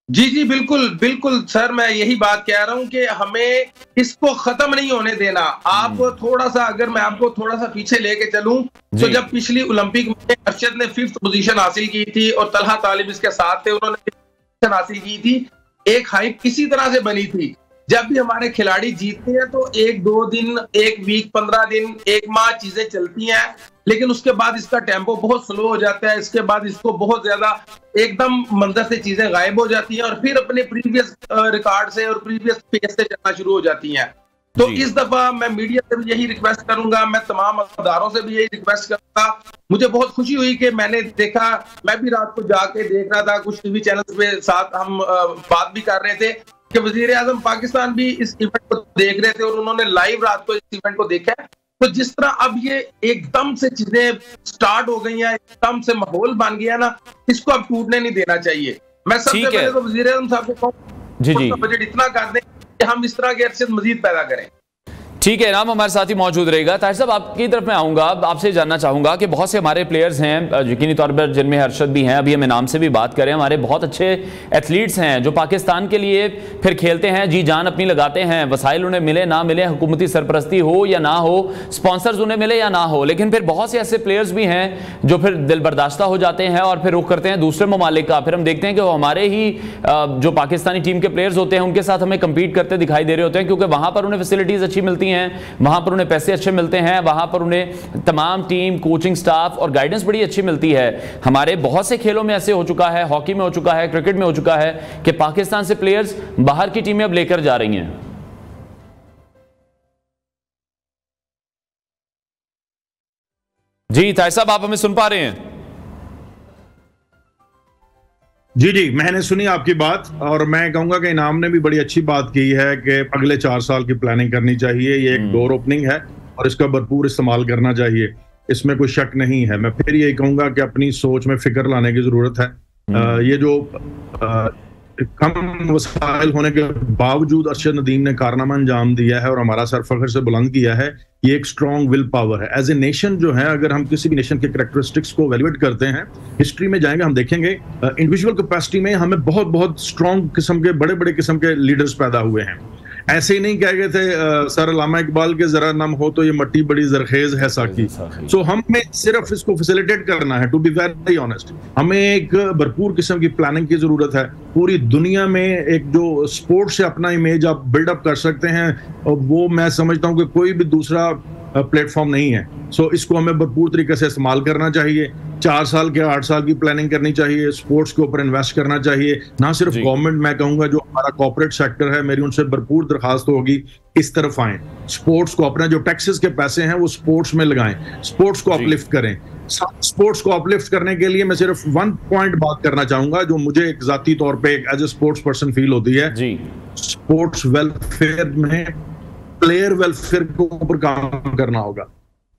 जी जी, बिल्कुल बिल्कुल सर, मैं यही बात कह रहा हूं कि हमें इसको खत्म नहीं होने देना। आप थोड़ा सा, अगर मैं आपको थोड़ा सा पीछे लेके चलूं, तो जब पिछली ओलंपिक में अरशद ने 5th पोजीशन हासिल की थी और तलहा तालिब इसके साथ थे, उन्होंने 5th पोजीशन हासिल की थी, एक हाइप किसी तरह से बनी थी। जब भी हमारे खिलाड़ी जीतते हैं तो 1-2 दिन, 1 वीक, 15 दिन, 1 माह चीजें चलती हैं, लेकिन उसके बाद इसका टेम्पो बहुत स्लो हो जाता है। इसके बाद इसको बहुत ज्यादा एकदम मंजर से चीजें गायब हो जाती हैं और फिर अपने प्रीवियस रिकॉर्ड से और प्रीवियस पेस से चलना शुरू हो जाती हैं। तो इस दफा मैं मीडिया से भी यही रिक्वेस्ट करूंगा, मैं तमाम अदारों से भी यही रिक्वेस्ट करूंगा। मुझे बहुत खुशी हुई कि मैंने देखा, मैं भी रात को जाके देख रहा था, कुछ टीवी चैनल पे साथ हम बात भी कर रहे थे कि वजीर आजम पाकिस्तान भी इस इवेंट को देख रहे थे और उन्होंने लाइव रात को इस इवेंट को देखा है। तो जिस तरह अब ये एकदम से चीजें स्टार्ट हो गई हैं, एकदम से माहौल बन गया ना, इसको अब टूटने नहीं देना चाहिए। मैं सबसे पहले तो वजीर आजम साहब को कहूँ बजट इतना कर दें कि हम इस तरह के अरशद मजीद पैदा करें। ठीक है, इनाम हमारे साथ ही मौजूद रहेगा। ताहिर साहब, आपकी तरफ मैं आऊँगा, आपसे जानना चाहूँगा कि बहुत से हमारे प्लेयर्स हैं यकीनी तौर पर, जिनमें अरशद भी हैं, अभी हम इनाम से भी बात करें, हमारे बहुत अच्छे एथलीट्स हैं जो पाकिस्तान के लिए फिर खेलते हैं, जी जान अपनी लगाते हैं, वसाइल उन्हें मिले ना मिले, हुकूमती सरपरस्ती हो या ना हो, स्पॉन्सर्स उन्हें मिले या ना हो, लेकिन फिर बहुत से ऐसे प्लेयर्स भी हैं जो फिर दिल बर्दाश्ता हो जाते हैं और फिर रुख करते हैं दूसरे ममालिक का। फिर हम देखते हैं कि वो हमारे ही जो पाकिस्तानी टीम के प्लेयर्स होते हैं उनके साथ हमें कम्पीट करते दिखाई दे रहे होते हैं, क्योंकि वहाँ पर उन्हें फैसिलिटीज़ अच्छी मिलती हैं, वहाँ पर उन्हें पैसे अच्छे मिलते हैं, वहां पर उन्हें तमाम टीम, कोचिंग स्टाफ और गाइडेंस बड़ी अच्छी मिलती है। हमारे बहुत से खेलों में ऐसे हो चुका है, हॉकी में हो चुका है, क्रिकेट में हो चुका है कि पाकिस्तान से प्लेयर्स बाहर की टीमें अब लेकर जा रही हैं। जी ताहिर साहब, आप हमें सुन पा रहे हैं? जी जी, मैंने सुनी आपकी बात और मैं कहूंगा कि इनाम ने भी बड़ी अच्छी बात की है कि अगले 4 साल की प्लानिंग करनी चाहिए। ये एक डोर ओपनिंग है और इसका भरपूर इस्तेमाल करना चाहिए, इसमें कोई शक नहीं है। मैं फिर यही कहूंगा कि अपनी सोच में फिक्र लाने की जरूरत है। ये जो कम वसाइल होने के बावजूद अरशद नदीम ने कारनामा अंजाम दिया है और हमारा सर फख्र से बुलंद किया है, ये एक स्ट्रॉन्ग विल पावर है। एज ए नेशन जो है, अगर हम किसी भी नेशन के करैक्टरिस्टिक्स को वैल्यूएट करते हैं, हिस्ट्री में जाएंगे, हम देखेंगे इंडिविजुअल कैपेसिटी में हमें बहुत बहुत स्ट्रॉन्ग किस्म के, बड़े बड़े किस्म के लीडर्स पैदा हुए हैं। ऐसे ही नहीं कह गए थे सर अल्लामा इकबाल के जरा नम हो तो ये मट्टी बड़ी जरखेज है साकी। सो हमें सिर्फ इसको फैसिलिटेट करना है। टू बी वेरी ऑनेस्ट, हमें एक भरपूर किस्म की प्लानिंग की जरूरत है। पूरी दुनिया में एक जो स्पोर्ट्स से अपना इमेज आप बिल्डअप कर सकते हैं, और वो मैं समझता हूँ कि कोई भी दूसरा प्लेटफॉर्म नहीं है। सो इसको हमें भरपूर तरीके से इस्तेमाल करना चाहिए। 4 साल के 8 साल की प्लानिंग करनी चाहिए, स्पोर्ट्स के ऊपर इन्वेस्ट करना चाहिए। ना सिर्फ गवर्नमेंट, मैं कहूंगा जो हमारा कॉर्पोरेट सेक्टर है, मेरी उनसे भरपूर दरखास्त होगी इस तरफ आए, स्पोर्ट्स को, अपना जो टैक्सेस के पैसे हैं वो स्पोर्ट्स में लगाएं, स्पोर्ट्स को अपलिफ्ट करें। स्पोर्ट्स को अपलिफ्ट करने के लिए मैं सिर्फ 1 पॉइंट बात करना चाहूंगा जो मुझे एक जाती तौर पे as a sports person feel होती है। स्पोर्ट्स वेलफेयर में प्लेयर वेलफेयर के ऊपर काम करना होगा।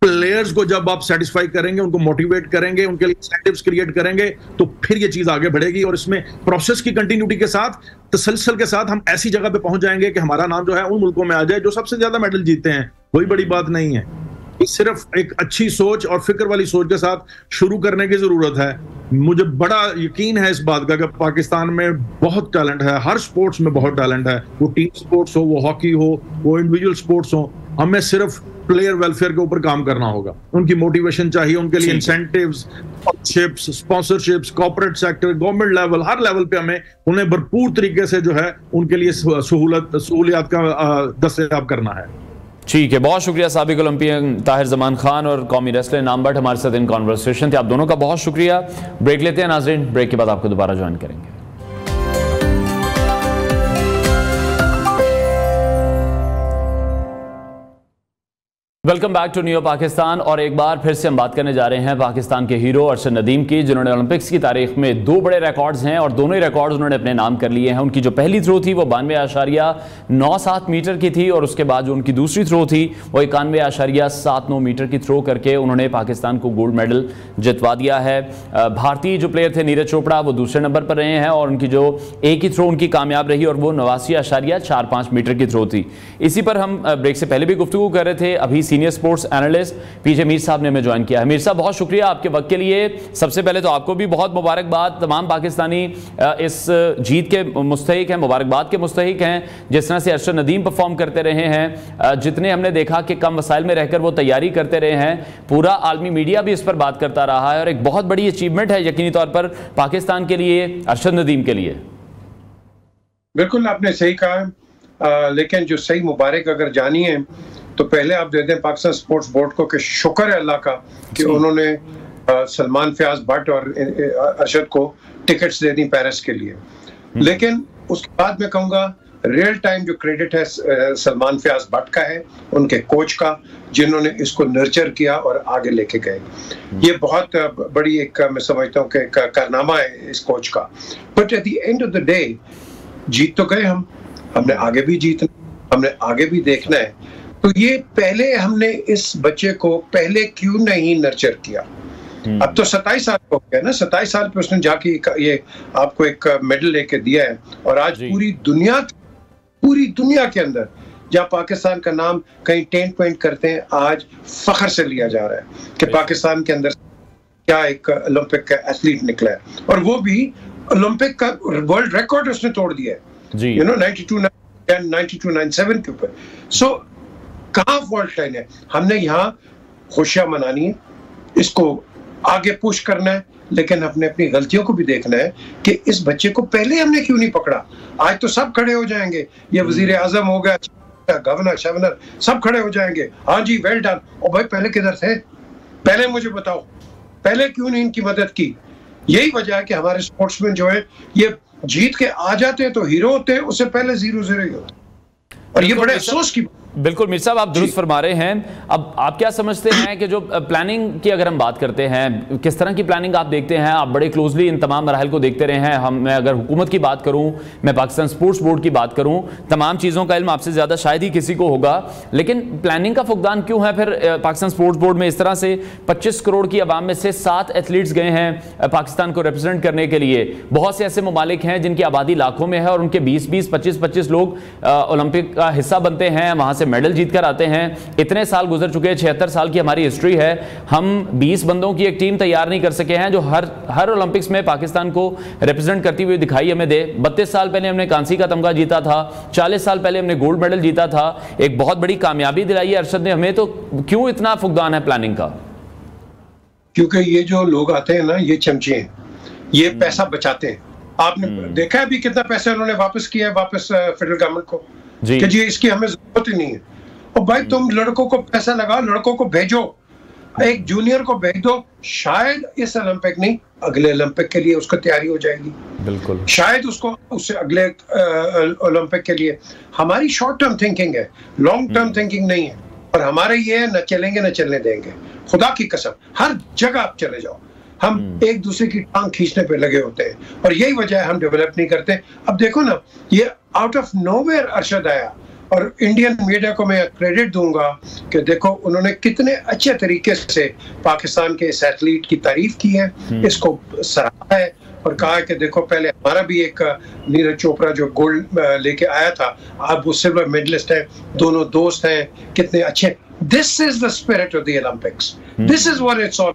प्लेयर्स को जब आप सेटिस्फाई करेंगे, उनको मोटिवेट करेंगे, उनके लिए इंसेंटिव्स क्रिएट करेंगे, तो फिर ये चीज आगे बढ़ेगी और इसमें प्रोसेस की कंटिन्यूटी के साथ, तसलसल के साथ हम ऐसी जगह पे पहुंच जाएंगे कि हमारा नाम जो है उन मुल्कों में आ जाए जो सबसे ज्यादा मेडल जीतते हैं। कोई बड़ी बात नहीं है, सिर्फ एक अच्छी सोच और फिक्र वाली सोच के साथ शुरू करने की जरूरत है। मुझे बड़ा यकीन है इस बात का कि पाकिस्तान में बहुत टैलेंट है, हर स्पोर्ट्स में बहुत टैलेंट है, वो टीम स्पोर्ट्स हो, वो हॉकी हो, वो इंडिविजुअल स्पोर्ट्स हो। हमें सिर्फ प्लेयर वेलफेयर के ऊपर काम करना होगा, उनकी मोटिवेशन चाहिए, उनके लिए incentives, sponsorships, corporate sector, government level, हर लेवल पे हमें उन्हें भरपूर तरीके से जो है उनके लिए सहूलियात का दस्तयाब करना है। ठीक है, बहुत शुक्रिया साबिक ओलंपियन ताहिर जमान खान और कौमी रेसलर इनाम भट्ट हमारे साथ इन कॉन्वर्सेशन थे। आप दोनों का बहुत शुक्रिया। ब्रेक लेते हैं नाजरीन, ब्रेक के बाद आपको दोबारा ज्वाइन करेंगे। Welcome back to new Pakistan. और एक बार फिर से हम बात करने जा रहे हैं पाकिस्तान के हीरो अरशद नदीम की, जिन्होंने ओलंपिक्स की तारीख में 2 बड़े रिकॉर्ड्स हैं और दोनों ही रिकॉर्ड्स उन्होंने अपने नाम कर लिए हैं। उनकी जो पहली थ्रो थी वो 92.97 मीटर की थी और उसके बाद जो उनकी दूसरी थ्रो थी वो 91.79 मीटर की थ्रो करके उन्होंने पाकिस्तान को गोल्ड मेडल जितवा दिया है। भारतीय जो प्लेयर थे नीरज चोपड़ा वो दूसरे नंबर पर रहे हैं और उनकी जो एक ही थ्रो उनकी कामयाब रही और वो 89.45 मीटर की थ्रो थी। इसी पर हम ब्रेक से पहले भी गुफ्तगू कर रहे थे। अभी सीनियर स्पोर्ट्स एनालिस्ट पीजे मीर साहब ने हमें ज्वाइन किया है। मीर साहब, बहुत शुक्रिया आपके वक्त के लिए। सबसे पहले तो आपको भी बहुत मुबारकबाद। तमाम पाकिस्तानी इस जीत के मुस्तहिक हैं, मुबारकबाद के मुस्तहिक हैं। जिस तरह से अरशद नदीम परफॉर्म करते रहे हैं, जितने हमने देखा कि कम वसाइल में रहकर वो तैयारी करते रहे हैं, पूरा आलमी मीडिया भी इस पर बात करता रहा है और एक बहुत बड़ी अचीवमेंट है यकीनी तौर पर पाकिस्तान के लिए, अरशद नदीम के लिए। बिल्कुल आपने सही कहा, लेकिन जो सही मुबारक अगर जानिए तो पहले आप दे दें पाकिस्तान स्पोर्ट्स बोर्ड को कि शुक्र है अल्लाह का कि उन्होंने सलमान फयाज भट्ट और अरशद को टिकट्स दे दी पेरिस के लिए। लेकिन उसके बाद मैं कहूँगा रियल टाइम जो क्रेडिट है सलमान फयाज भट्ट का है, उनके कोच का, जिन्होंने इसको नर्चर किया और आगे लेके गए। ये बहुत बड़ी एक मैं समझता हूँ कि कारनामा है इस कोच का। But at the end of the day जीत तो गए हमने आगे भी जीतना, हमने आगे भी देखना है। तो ये पहले हमने इस बच्चे को पहले क्यों नहीं नर्चर किया? अब तो 27 साल हो गया ना, 27 साल पे उसने जाके ये आपको एक मेडल लेके दिया है और आज पूरी दुनिया के अंदर जहाँ पाकिस्तान का नाम कहीं टेंट पेंट करते हैं, आज फख्र से लिया जा रहा है कि पाकिस्तान के अंदर क्या एक ओलंपिक का एथलीट निकला है और वो भी ओलंपिक का वर्ल्ड रिकॉर्ड उसने तोड़ दिया है, यू नो 92-97 के ऊपर। सो कहाँ फॉल्ट लाइन है? हमने यहाँ खुशियां मनानी है, इसको आगे पुश करना है, लेकिन हमने अपनी गलतियों को भी देखना है कि इस बच्चे को पहले हमने क्यों नहीं पकड़ा। आज तो सब खड़े हो जाएंगे, ये वजीर आजम हो गया, गवर्नर शवर्नर सब खड़े हो जाएंगे, हाँ जी वेल डन। और भाई पहले किधर थे? पहले मुझे बताओ, पहले क्यों नहीं इनकी मदद की? यही वजह है कि हमारे स्पोर्ट्समैन जो है ये जीत के आ जाते हैं तो हीरो होते हैं, उससे पहले 0-0 ही होते। और ये बड़े अफसोस की। बिल्कुल मीर साहब, आप दुरुस्त फरमा रहे हैं। अब आप क्या समझते हैं कि जो प्लानिंग की अगर हम बात करते हैं, किस तरह की प्लानिंग आप देखते हैं? आप बड़े क्लोजली इन तमाम मराहल को देखते रहे हैं। मैं अगर हुकूमत की बात करूं, मैं पाकिस्तान स्पोर्ट्स बोर्ड की बात करूं, तमाम चीज़ों का इल्म आपसे ज़्यादा शायद ही किसी को होगा, लेकिन प्लानिंग का फुकदान क्यों है फिर पाकिस्तान स्पोर्ट्स बोर्ड में? इस तरह से 25 करोड़ की आवाम में से 7 एथलीट्स गए हैं पाकिस्तान को रिप्रेजेंट करने के लिए। बहुत से ऐसे ममालिक हैं जिनकी आबादी लाखों में है और उनके 20-20, 25-25 लोग ओलंपिक का हिस्सा बनते हैं, वहाँ से मेडल जीत कर आते हैं। इतने साल गुजर चुके हैं, 76 साल की हमारी हिस्ट्री है। हम 20 बंदों की एक टीम तैयार नहीं कर सके हैं जो हर ओलंपिक्स में पाकिस्तान को रिप्रेजेंट करती हुई दिखाई हमें दे। 32 साल पहले हमने कांसी का तमगा जीता था, 40 साल पहले हमने गोल्ड मेडल जीता था, एक बहुत बड़ी कामयाबी दिलाई है अरशद ने हमें। तो क्यों इतना फुकदान है प्लानिंग का? क्योंकि ये जो लोग आते हैं ना, ये चमचे हैं, ये पैसा बचाते हैं। आपने देखा है अभी कितना पैसा उन्होंने वापस किया है वापस फेडरल गवर्नमेंट को कि जी इसकी हमें जरूरत ही नहीं है। और भाई तुम लड़कों को पैसा लगाओ, लड़कों को भेजो, एक जूनियर को भेज दो, शायद इस ओलंपिक नहीं अगले ओलंपिक के लिए उसको तैयारी हो जाएगी। बिल्कुल, शायद उससे अगले ओलंपिक के लिए। हमारी शॉर्ट टर्म थिंकिंग है, लॉन्ग टर्म थिंकिंग नहीं है। और हमारे ये न चलेंगे न चलने देंगे, खुदा की कसम। हर जगह आप चले जाओ, हम एक दूसरे की टांग खींचने पे लगे होते हैं और यही वजह है हम डेवलप नहीं करते। अब देखो ना, ये आउट ऑफ नोवेयर अरशद आया और इंडियन मीडिया को मैं क्रेडिट दूंगा कि देखो उन्होंने कितने अच्छे तरीके से पाकिस्तान के इस एथलीट की तारीफ की है, इसको सराहा है और कहा कि देखो पहले हमारा भी एक नीरज चोपड़ा जो गोल्ड लेके आया था, अब वो सिल्वर मेडलिस्ट है, दोनों दोस्त हैं, कितने अच्छे। This is the spirit of the Olympics, this is what it's all.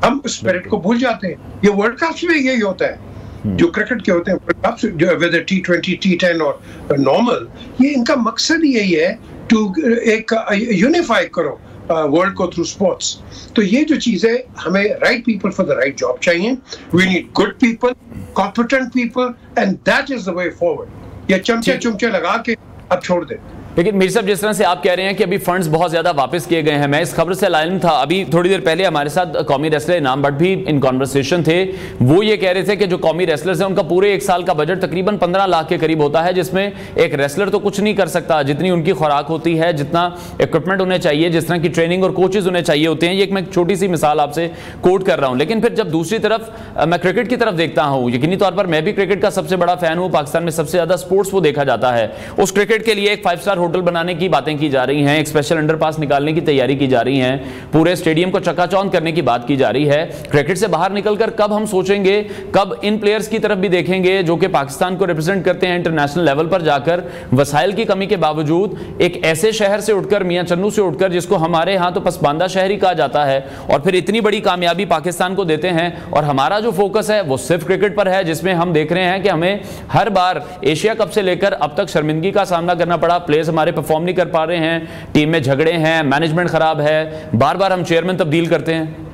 हम स्पिरिट को भूल जाते हैं। ये वर्ल्ड कप में यही होता है, जो क्रिकेट के होते हैं वर्ल्ड कप, जो वेदर T20, T10 और नॉर्मल, ये इनका मकसद ही यही है टू एक यूनिफाई करो वर्ल्ड को थ्रू स्पोर्ट्स। तो ये जो चीजें, हमें right people for the right job चाहिए। We need good people, competent people, and that is the way forward. ये चमचे चुमचे लगा के अब छोड़ दे। लेकिन मीर साहब, जिस तरह से आप कह रहे हैं कि अभी फंड्स बहुत ज्यादा वापस किए गए हैं, मैं इस खबर से लाइन था, अभी थोड़ी देर पहले हमारे साथ कौमी रेसलर इनाम भट्ट भी इन कॉन्वर्सेशन थे। वो ये कह रहे थे कि जो कौमी रेसलर्स हैं उनका पूरे एक साल का बजट तकरीबन 15 लाख के करीब होता है, जिसमें एक रेसलर तो कुछ नहीं कर सकता, जितनी उनकी खुराक होती है, जितना इक्विपमेंट उन्हें चाहिए, जिस तरह की ट्रेनिंग और कोचेज उन्हें चाहिए होते हैं। ये मैं एक छोटी सी मिसाल आपसे कोट कर रहा हूं। लेकिन फिर जब दूसरी तरफ मैं क्रिकेट की तरफ देखता हूं, यकीनी तौर पर मैं भी क्रिकेट का सबसे बड़ा फैन हूं, पाकिस्तान में सबसे ज्यादा स्पोर्ट्स वो देखा जाता है। उस क्रिकेट के लिए एक 5 स्टार होटल बनाने की बातें की जा रही हैं, एक स्पेशल अंडरपास निकालने की तैयारी की जा रही है, पूरे स्टेडियम को चकाचौंध करने की बात की जा रही है। क्रिकेट से बाहर निकलकर कब हम सोचेंगे, कब इन प्लेयर्स की तरफ भी देखेंगे जो कि पाकिस्तान को रिप्रेजेंट करते हैं इंटरनेशनल लेवल पर जाकर, वसाइल की कमी के बावजूद एक ऐसे शहर से उठकर, मियां चन्नू से उठकर, जिसको हमारे यहां तो पसमानदा शहर ही कहा जाता है, और फिर इतनी बड़ी कामयाबी पाकिस्तान को देते हैं। और हमारा जो फोकस है वो सिर्फ क्रिकेट पर है, जिसमें हम देख रहे हैं कि हमें हर बार एशिया कप से लेकर अब तक शर्मिंदगी का सामना करना पड़ा। प्लेयर्स हमारे परफॉर्म नहीं कर पा रहे हैं, टीम में झगड़े हैं, मैनेजमेंट खराब है, बार बार हम चेयरमैन तब्दील करते हैं।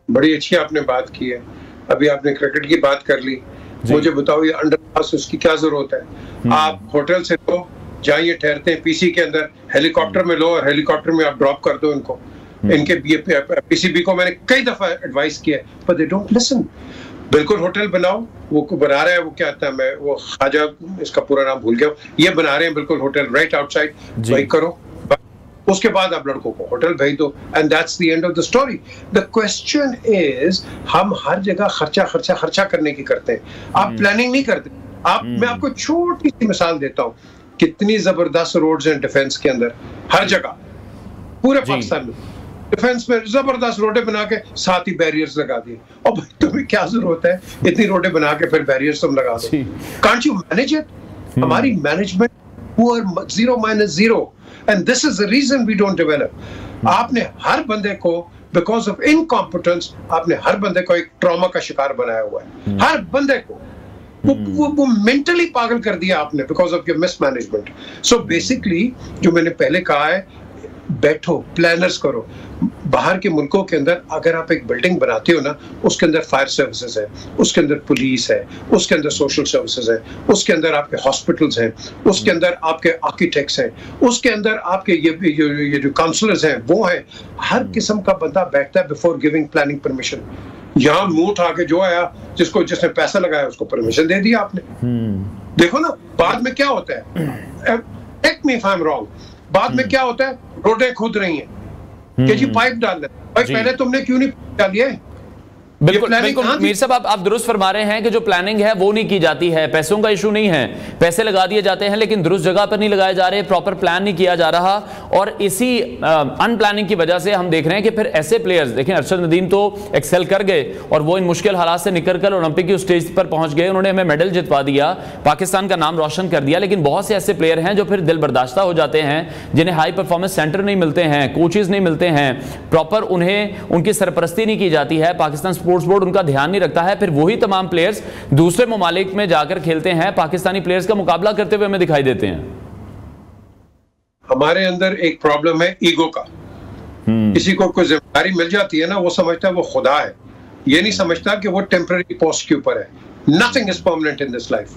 बड़ी अच्छी आपने बात की है। अभी आपने क्रिकेट की बात कर ली, मुझे बताओ ये अंडरपास उसकी क्या जरूरत है? आप होटल से लो, जाइए ठहरते हैं पीसी के अंदर, हेलीकॉप्टर में लो और हेलीकॉप्टर में आप ड्रॉप कर दो इनको। इनके पीसीबी को मैंने कई दफा एडवाइस किया है, बट दे डोंट लिसन। बिल्कुल होटल बनाओ, वो बना रहा है, वो क्या आता है, मैं वो ख्वाजा, इसका पूरा नाम भूल गया, ये बना रहे हैं बिल्कुल होटल राइट आउटसाइड, वही करो। उसके बाद आप लड़कों को होटल भेज दो, and that's the end of the story. The question is, हम हर जगह खर्चा खर्चा खर्चा करने की करते हैं, आप प्लानिंग नहीं करते। मैं आपको छोटी सी मिसाल देता हूँ, कितनी जबरदस्त रोड्स हैं डिफेंस के अंदर, हर जगह पूरे पाकिस्तान में डिफेंस में जबरदस्त रोडें बना के साथ ही बैरियर्स लगा दिए। और भाई तुम्हें क्या जरूरत है इतनी रोडें बना के फिर बैरियर्स तुम लगा दो? Can't you manage it? हमारी management poor, 0-0, and this is the reason we don't develop. आपने हर बंदे को बिकॉज ऑफ इनकॉम्पिटेंस, आपने हर बंदे को एक ट्रॉमा का शिकार बनाया हुआ है। हर बंदे को वो मेंटली पागल कर दिया आपने because of your mismanagement. So basically जो मैंने पहले कहा है, बैठो, प्लानर्स करो। बाहर के मुल्कों के अंदर अगर आप एक बिल्डिंग बनाते हो ना, उसके अंदर फायर सर्विसेज है, उसके अंदर पुलिस है, उसके अंदर सोशल सर्विसेज है, उसके अंदर आपके हॉस्पिटल्स हैं, उसके अंदर आपके आर्किटेक्ट्स हैं, उसके अंदर आपके ये जो काउंसलर्स हैं वो हैं। हर किस्म का बंदा बैठता है बिफोर गिविंग प्लानिंग परमिशन। यहाँ मुंह उठा के जो आया, जिसने पैसा लगाया उसको परमिशन दे दिया आपने। देखो ना बाद में क्या होता है, take me if I am wrong, बाद में क्या होता है, रोडें खुद रही हैं कि जी पाइप डाल दे। भाई पहले तुमने क्यों नहीं डाली है? बिल्कुल मीर साहब, आप दुरुस्त फरमा रहे हैं कि जो प्लानिंग है वो नहीं की जाती है। पैसों का इशू नहीं है, पैसे लगा दिए जाते हैं लेकिन दुरुस्त जगह पर नहीं लगाए जा रहे, प्रॉपर प्लान नहीं किया जा रहा। और इसी अनप्लानिंग की वजह से हम देख रहे हैं कि फिर ऐसे प्लेयर्स, देखें अरशद नदीम तो एक्सेल कर गए और वो इन मुश्किल हालात से निकलकर ओलंपिक की स्टेज पर पहुंच गए, उन्होंने हमें मेडल जितवा दिया, पाकिस्तान का नाम रोशन कर दिया। लेकिन बहुत से ऐसे प्लेयर हैं जो फिर दिल बर्दाश्ता हो जाते हैं, जिन्हें हाई परफॉर्मेंस सेंटर नहीं मिलते हैं, कोचेज नहीं मिलते हैं, प्रॉपर उन्हें उनकी सरपरस्ती नहीं की जाती है, पाकिस्तान स्पोर्ट्स बोर्ड उनका ध्यान नहीं रखता है। फिर वही तमाम प्लेयर्स दूसरे ममालिक में जाकर खेलते हैं, पाकिस्तानी प्लेयर्स का मुकाबला करते हुए हमें दिखाई देते हैं। हमारे अंदर एक प्रॉब्लम है ईगो का। किसी को कोई जिम्मेदारी मिल जाती है ना, वो समझता है वो खुदा है, ये नहीं समझता कि वो टेम्पररी पोस्ट के ऊपर है। Nothing is permanent in this life.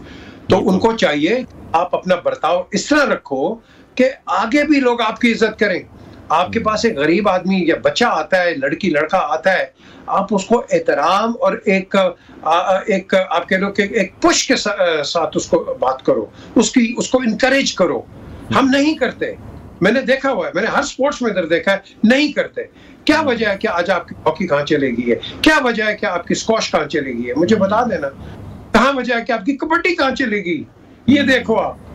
तो उनको चाहिए आप अपना बर्ताव इस तरह रखो कि आगे भी लोग आपकी इज्जत करें। आपके पास एक गरीब आदमी या बच्चा आता है, लड़की लड़का आता है, आप उसको एहतराम और एक आप कह लो कि एक पुश के साथ उसको बात करो, उसको इनकरेज करो। हम नहीं करते, मैंने देखा हुआ है, मैंने हर स्पोर्ट्स में इधर देखा है, नहीं करते। क्या वजह है कि आज आपकी हॉकी कहाँ चलेगी है? क्या वजह है कि आपकी स्क्वॉश कहाँ चलेगी है? मुझे बता देना। कहाँ वजह है कि आपकी कबड्डी कहाँ चलेगी? ये देखो आप।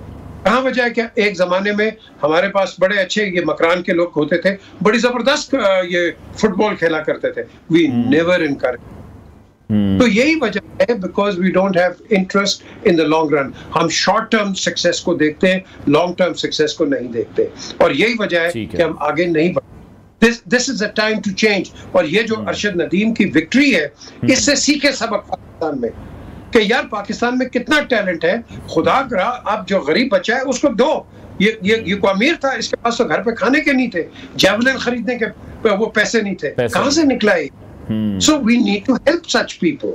कहाँ वजह है क्या? एक जमाने में हमारे पास बड़े अच्छे ये मकरान के लोग होते थे, बड़ी जबरदस्त ये फुटबॉल खेला करते थे। We never encourage. तो यही वजह है, because we don't have interest in the long run. हम शॉर्ट टर्म सक्सेस को देखते हैं, लॉन्ग टर्म सक्सेस को नहीं देखते, और यही वजह है कि हम आगे नहीं बढ़ते। This is a time to change. और ये जो अरशद नदीम की विक्ट्री है, इससे सीखे सबक पाकिस्तान में कि यार पाकिस्तान में कितना टैलेंट है। खुदा करा आप जो गरीब बच्चा है उसको दो। ये को अमीर था, इसके पास तो घर पे खाने के नहीं थे, जेवलिन खरीदने के वो पैसे नहीं थे, कहां से निकला? So we need to help such people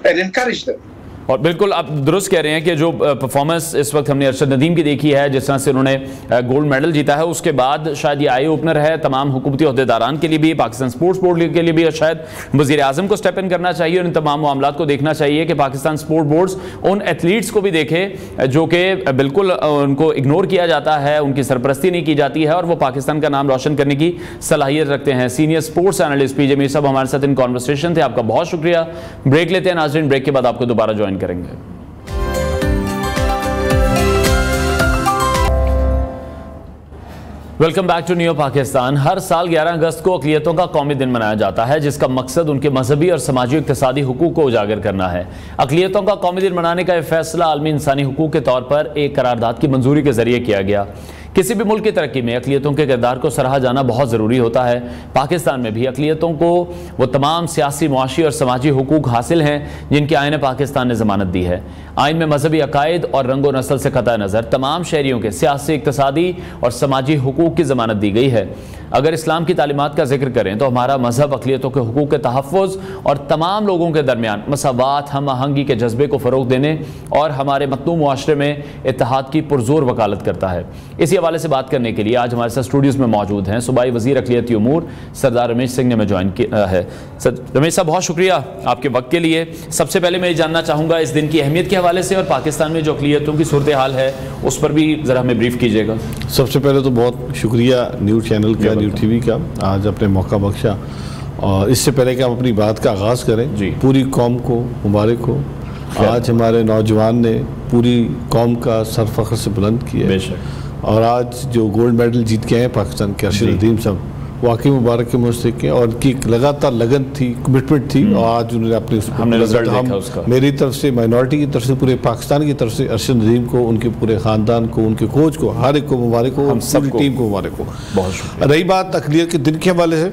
and encourage them. और बिल्कुल आप दुरुस्त कह रहे हैं कि जो परफॉर्मेंस इस वक्त हमने अरशद नदीम की देखी है, जिस तरह से उन्होंने गोल्ड मेडल जीता है, उसके बाद शायद ये आई ओपनर है तमाम हुकूमती अहदेदारान के लिए भी, पाकिस्तान स्पोर्ट्स बोर्ड के लिए भी, और शायद वज़ीर आज़म को स्टेप इन करना चाहिए और इन तमाम मामलात को देखना चाहिए कि पाकिस्तान स्पोर्ट बोर्ड्स उन एथलीट्स को भी देखे जो कि बिल्कुल उनको इग्नोर किया जाता है, उनकी सरपरस्ती नहीं की जाती है और वो पाकिस्तान का नाम रोशन करने की सलाहियत रखते हैं। सीनियर स्पोर्ट्स एनालिस्ट पीजे मीर साहब हमारे साथ इन कॉन्वर्सेशन थे, आपका बहुत शुक्रिया। ब्रेक लेते हैं नाज़रीन, ब्रेक के बाद आपको दोबारा ज्वाइन करेंगे। Welcome back to new Pakistan. हर साल 11 अगस्त को अक़लियतों का कौमी दिन मनाया जाता है, जिसका मकसद उनके मजहबी और समाजी इक़्तिसादी हुकूक को उजागर करना है। अक़लियतों का कौमी दिन मनाने का यह फैसला आलमी इंसानी हुकूक के तौर पर एक करारदाद की मंजूरी के जरिए किया गया। किसी भी मुल्क की तरक्की में अक़लियतों के किरदार को सराहा जाना बहुत ज़रूरी होता है। पाकिस्तान में भी अक़लियतों को वो तमाम सियासी, मुआशी और समाजी हुकूक हासिल हैं जिनकी आईन पाकिस्तान ने ज़मानत दी है। आइन में मजहबी अकायद और रंगो नस्ल से क़तई नज़र तमाम शहरियों के सियासी, इक़्तिसादी और समाजी हुकूक की ज़मानत दी गई है। अगर इस्लाम की तालीमात का जिक्र करें तो हमारा मजहब अक़लियतों के हुकूक के तहफ़्फ़ुज़ और तमाम लोगों के दरमियान मसावात, हम आहंगी के जज्बे को फ़रोग़ देने और हमारे मतनू मुआशरे में इत्तेहाद की पुरज़ोर वकालत करता है। इसी हवाले से बात करने के लिए आज हमारे साथ स्टूडियोज़ में मौजूद हैं सूबाई वज़ीर अक़लियती उमूर सरदार रमेश सिंह ने हमें ज्वाइन किया है। सर रमेश साहब, बहुत शुक्रिया आपके वक्त के लिए। सबसे पहले मैं ये जानना चाहूँगा इस दिन की अहमियत के हवाले से और पाकिस्तान में जो अक़लियतों की सूरत हाल है उस पर भी ज़रा हमें ब्रीफ कीजिएगा। सबसे पहले तो बहुत शुक्रिया न्यूज़ चैनल का, न्यूज़ टीवी का, आज अपने मौका बख्शा। और इससे पहले कि हम अपनी बात का आगाज़ करें, पूरी कौम को मुबारक हो। आज हमारे नौजवान ने पूरी कौम का सर फ़ख्र से बुलंद किया और आज जो गोल्ड मेडल जीत के आए पाकिस्तान के अरशद नदीम साहब, वाकई मुबारक के मुस्तक हैं और की लगातार लगन थी, कमिटमेंट थी और आज उन्होंने अपने हमने रिजल्ट देखा उसका। मेरी तरफ से, माइनॉरिटी की तरफ से, पूरे पाकिस्तान की तरफ से अरशद नदीम को, उनके पूरे ख़ानदान को, उनके कोच को, हर एक को मुबारक हो, हम सब टीम को मुबारक हो। बहुत शुक्रिया। रही बात अक़लियत के दिन के हवाले से,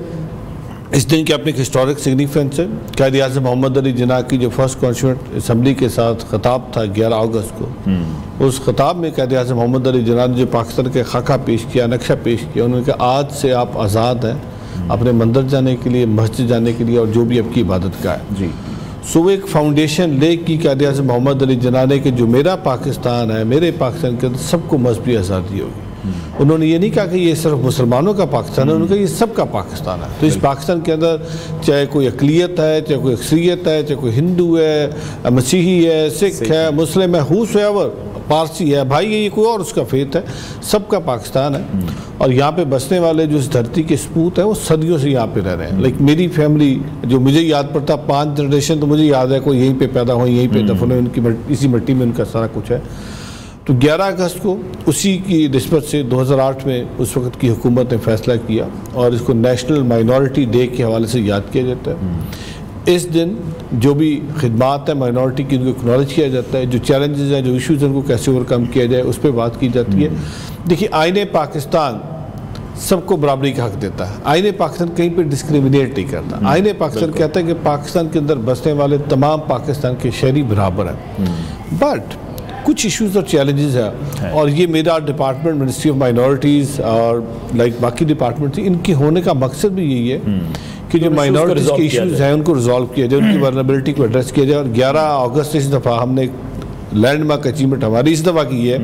इस दिन की अपनी हिस्टोरिक सिग्निफिकेंस है। कायद आज़म मोहम्मद अली जिन्ना की जो फर्स्ट कॉन्स्टिट्यूएंट असम्बली के साथ खिताब था 11 अगस्त को, उस खिताब में कायद आज़म मोहम्मद अली जिन्ना ने जो पाकिस्तान के खाका पेश किया, नक्शा पेश किया, उन्होंने कहा आज से आप आज़ाद हैं अपने मंदिर जाने के लिए, मस्जिद जाने के लिए और जो भी आपकी इबादत का है। जी सो एक फाउंडेशन ले की कायद आज़म मोहम्मद अली जिन्ना ने कि जो मेरा पाकिस्तान है, मेरे पाकिस्तान के अंदर सबको मजहबी आज़ादी होगी। उन्होंने ये नहीं कहा कि ये सिर्फ मुसलमानों का पाकिस्तान है, उन्होंने कहा ये सबका पाकिस्तान है। तो इस पाकिस्तान के अंदर चाहे कोई अक़लियत है, चाहे कोई अक्सरियत है, चाहे कोई हिंदू है, मसीही है, सिख है, मुस्लिम है, हुसएवर, पारसी है, भाई ये कोई और उसका फेथ है, सबका पाकिस्तान है। और यहाँ पे बसने वाले जो इस धरती के सपूत है वो सदियों से यहाँ पे रह रहे हैं। लाइक मेरी फैमिली जो मुझे याद पड़ता 5 जनरेशन तो मुझे याद है, कोई यहीं पे पैदा हुए, यहीं पे दफन हुए, उनकी इसी मिट्टी में उनका सारा कुछ है। तो 11 अगस्त को उसी की निस्बत से 2008 में उस वक्त की हुकूमत ने फैसला किया और इसको नेशनल माइनॉरिटी डे के हवाले से याद किया जाता है। इस दिन जो भी खिदमात है माइनॉरिटी की, उनको एक्नॉलेज किया जाता है, जो चैलेंजेस हैं, जो इशूज़ हैं, उनको कैसे ओवरकम किया जाए उस पर बात की जाती है। देखिए, आईने पाकिस्तान सबको बराबरी का हक देता है। आईने पाकिस्तान कहीं पे डिस्क्रिमिनेट नहीं करता। आईने पाकिस्तान कहता है कि पाकिस्तान के अंदर बसने वाले तमाम पाकिस्तान के शहरी बराबर हैं, बट कुछ इश्यूज और चैलेंजेस है और ये मेरा डिपार्टमेंट, मिनिस्ट्री ऑफ माइनॉरिटीज़ और लाइक बाकी डिपार्टमेंट थी, इनके होने का मकसद भी यही है कि जो माइनॉरिटीज़ के इश्यूज हैं उनको रिजॉल्व किया जाए, उनकी वल्नरेबिलिटी को एड्रेस किया जाए। और 11 अगस्त इस दफ़ा हमने लैंडमार्क अचीवमेंट हमारी इस दफ़ा की है,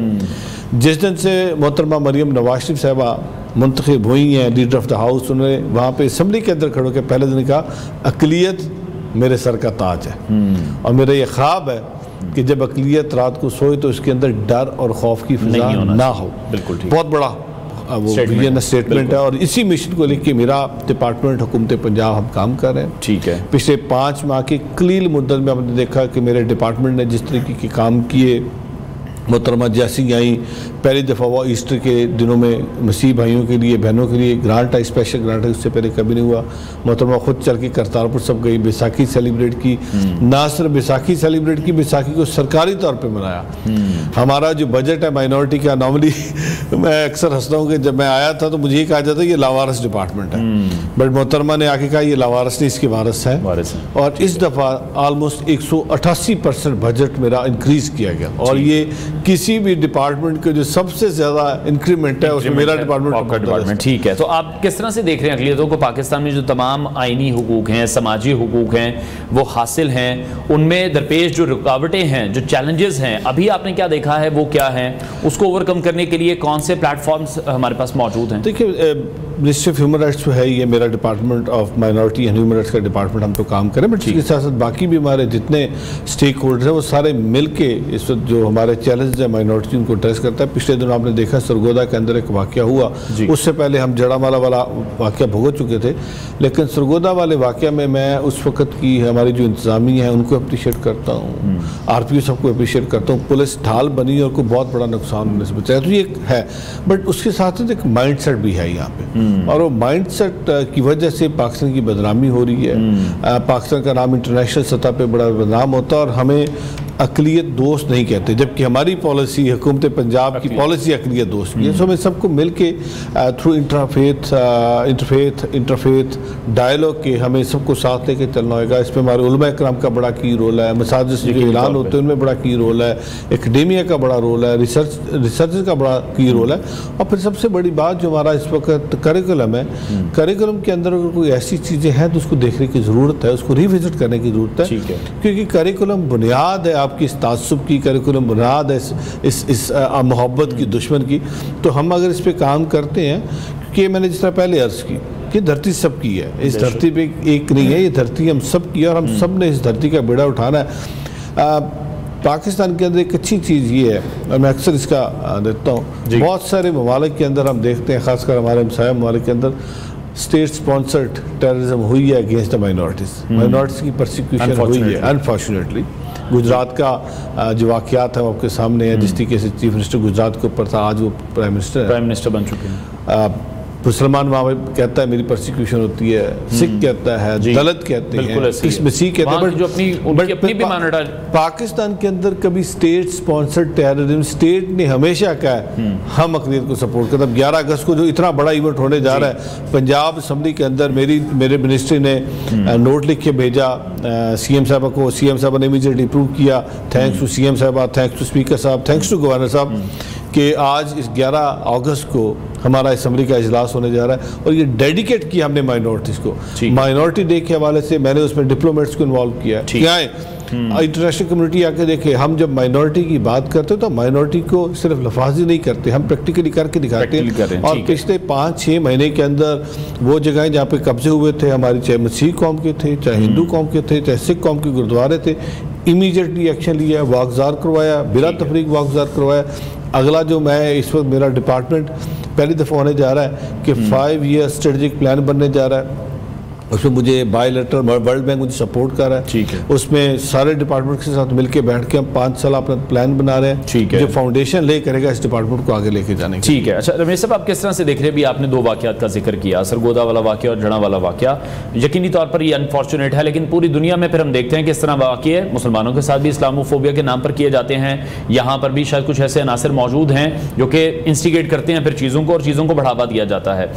जिस दिन से मोहतरमा मरियम नवाज शरीफ साहबा मुंतखब हुई हैं लीडर ऑफ द हाउस, उन्होंने वहाँ पे असम्बली के अंदर खड़े होकर पहले दिन कहा अक़लियत मेरे सर का ताज है और मेरा ये ख्वाब है कि जब अक़लियत रात को सोए तो इसके अंदर डर और खौफ की फिजा ना हो। बिल्कुल ठीक, बहुत बड़ा वो स्टेटमेंट है और इसी मिशन को लेकर मेरा डिपार्टमेंट हुकूमत पंजाब हम काम कर रहे हैं। ठीक है, पिछले 5 माह के कलील मुद्दत में हमने देखा कि मेरे डिपार्टमेंट ने जिस तरीके के काम किए, मोहतरमा जैसी आई पहली दफ़ा वो ईस्टर के दिनों में मसीह भाइयों के लिए, बहनों के लिए ग्रांट आई, स्पेशल ग्रांट आई, उससे पहले कभी नहीं हुआ। मोहतरमा खुद चल के करतारपुर सब गई, बैसाखी सेलिब्रेट की, ना सिर्फ बैसाखी सेलिब्रेट की, बैसाखी को सरकारी तौर पे मनाया। हमारा जो बजट है माइनॉरिटी का, नॉर्मली मैं अक्सर हंसता हूँ कि जब मैं आया था तो मुझे ये कहा जाता है ये लावारस डिपार्टमेंट है, बट मोहतरमा ने आके कहा ये लावारस नहीं, इसके वारस है। और इस दफ़ा आलमोस्ट 188% बजट मेरा इंक्रीज़ किया गया और ये किसी भी डिपार्टमेंट के जो सबसे ज्यादा इंक्रीमेंट है उसमें मेरा डिपार्टमेंट। ठीक है, तो आप किस तरह से देख रहे हैं अक़लियतों को? पाकिस्तान में जो तमाम आईनी हुकूक हैं, समाजी हुकूक हैं, वो हासिल हैं, उनमें दरपेश जो रुकावटें हैं, जो चैलेंजेस हैं, अभी आपने क्या देखा है, वो क्या है? उसको ओवरकम करने के लिए कौन से प्लेटफॉर्म्स हमारे पास मौजूद हैं? देखिए, मिनिस्ट्री ऑफ ह्यूमन राइट्स तो है, ये मेरा department of minority and human rights का डिपार्टमेंट, हम तो काम करें, बट इसके साथ साथ बाकी भी हमारे जितने स्टेक होल्डर्स हैं वो सारे मिल के इस वक्त जो हमारे चैलेंज है माइनॉरिटी उनको एड्रेस करता है। पिछले दिनों आपने देखा सरगोदा के अंदर एक वाक़या हुआ, उससे पहले हम जड़ामाला वाला वाक़या भुगत चुके थे, लेकिन सरगोदा वाले वाक़या में मैं उस वक्त की हमारी जो इंतज़ामिया है उनको अप्रिशिएट करता हूँ, RPO सबको अप्रिशिएट करता हूँ। पुलिस ढाल बनी और को बहुत बड़ा नुकसान होने से बचाया, तो ये है। बट उसके साथ साथ एक माइंड सेट भी है यहाँ पे, और वो माइंड सेट की वजह से पाकिस्तान की बदनामी हो रही है। पाकिस्तान का नाम इंटरनेशनल सतह पे बड़ा बदनाम होता है और हमें अक़लियत दोस्त नहीं कहते, जबकि हमारी पॉलिसी, हुकूमत पंजाब की पॉलिसी अक़लियत दोस्त की है। सो हमें सबको मिल के थ्रू इंटरफेथ डायलॉग के हमें सबको साथ लेके चलना होगा। इसमें हमारे उलमा इकराम का बड़ा की रोल है, मसाजिद से जो ऐलान होते हैं उनमें बड़ा की रोल है, एकेडेमिया का बड़ा रोल है, रिसर्च का बड़ा की रोल है। और फिर सबसे बड़ी बात जो हमारा इस वक्त करिकुलम है, करिकुलम के अंदर अगर कोई ऐसी चीज़ें हैं तो उसको देखने की ज़रूरत है, उसको रिविजिट करने की ज़रूरत है, क्योंकि करिकुलम बुनियाद है आपकी इस तासुब की, करिकुलम बुनियाद है इस मोहब्बत की, दुश्मन की। तो हम अगर इस पे काम करते हैं, क्योंकि मैंने जिस तरह पहले अर्ज़ की कि धरती सबकी है, इस धरती पे एक नहीं है, ये धरती हम सब की है और हम सब ने इस धरती का बेड़ा उठाना है। पाकिस्तान के अंदर एक अच्छी चीज़ ये है, और मैं अक्सर इसका देता हूँ, बहुत सारे ममालिक के अंदर हम देखते हैं, ख़ासकर हमारे हमसाया ममालिक के अंदर स्टेट स्पॉन्सर्ड टेररिज्म हुई है अगेंस्ट द माइनॉरिटीज़ की परसिक्यूशन हुई है अनफॉर्चुनेटली। गुजरात का जो वाक़यात है वो आपके सामने है, जिस तरीके से चीफ मिनिस्टर गुजरात के ऊपर था, आज वो प्राइम मिनिस्टर बन चुके हैं। मुसलमान वहाँ कहता है मेरी परसिक्यूशन होती है, सिख कहता है, दलित कहते हैं, किस मसीह कहते हैं, जो अपनी भी मान्यता। पाकिस्तान के अंदर कभी स्टेट स्पॉन्सर्ड टेररिज्म, स्टेट ने हमेशा कहा है हम अक़लियत को सपोर्ट करते हैं। 11 अगस्त को जो इतना बड़ा इवेंट होने जा रहा है पंजाब असम्बली के अंदर, मेरे मिनिस्ट्री ने नोट लिख के भेजा CM साहबा को, CM साहबा ने इमीडिएटली अप्रूव किया। थैंक्स टू CM साहबा, थैंक्स टू स्पीकर साहब, थैंक्स टू गवर्नर साहब कि आज इस 11 अगस्त को हमारा असम्बली का इजलास होने जा रहा है और ये डेडिकेट किया हमने माइनॉरिटीज़ को। माइनॉरिटी डे के हवाले से मैंने उसमें डिप्लोमेट्स को इन्वॉल्व किया है, क्या है इंटरनेशनल कम्युनिटी आके देखे। हम जब माइनॉरिटी की बात करते हैं तो माइनॉरिटी को सिर्फ लफाजी नहीं करते, हम प्रैक्टिकली करके दिखाते हैं। और पिछले 5-6 महीने के अंदर वो जगहें जहाँ पे कब्जे हुए थे हमारी, चाहे मसीह कौम के थे, चाहे हिंदू कौम के थे, चाहे सिख कौम के गुरुद्वारे थे, इमीडिएटली एक्शन लिया, वाकजार करवाया, बिला तफरीक वाकजार करवाया। अगला जो मैं इस वक्त मेरा डिपार्टमेंट पहली दफ़ा होने जा रहा है कि 5 ईयर स्ट्रेटजिक प्लान बनने जा रहा है, उसमें मुझे बायलैटरल वर्ल्ड बैंक मुझे सपोर्ट कर रहा है। ठीक है, उसमें सारे डिपार्टमेंट के साथ मिलके बैठ के हम 5 साल अपना प्लान बना रहे हैं। ठीक है, जो फाउंडेशन ले करेगा इस डिपार्टमेंट को आगे लेके जाने। ठीक है, अच्छा रमेश साहब, आप किस तरह से देख रहे हैं? भी आपने 2 वाक़यात का जिक्र किया, सरगोदा वाला वाक़या और जड़ा वाला वाक़या। यकीनी तौर पर ये अनफॉर्चुनेट है, लेकिन पूरी दुनिया में फिर हम देखते हैं कि इस तरह वाक़ये मुसलमानों के साथ भी इस्लामोफोबिया के नाम पर किए जाते हैं। यहाँ पर भी शायद कुछ ऐसे अनासर मौजूद हैं जो कि इंस्टिगेट करते हैं फिर चीज़ों को, और चीज़ों को बढ़ावा दिया जाता है।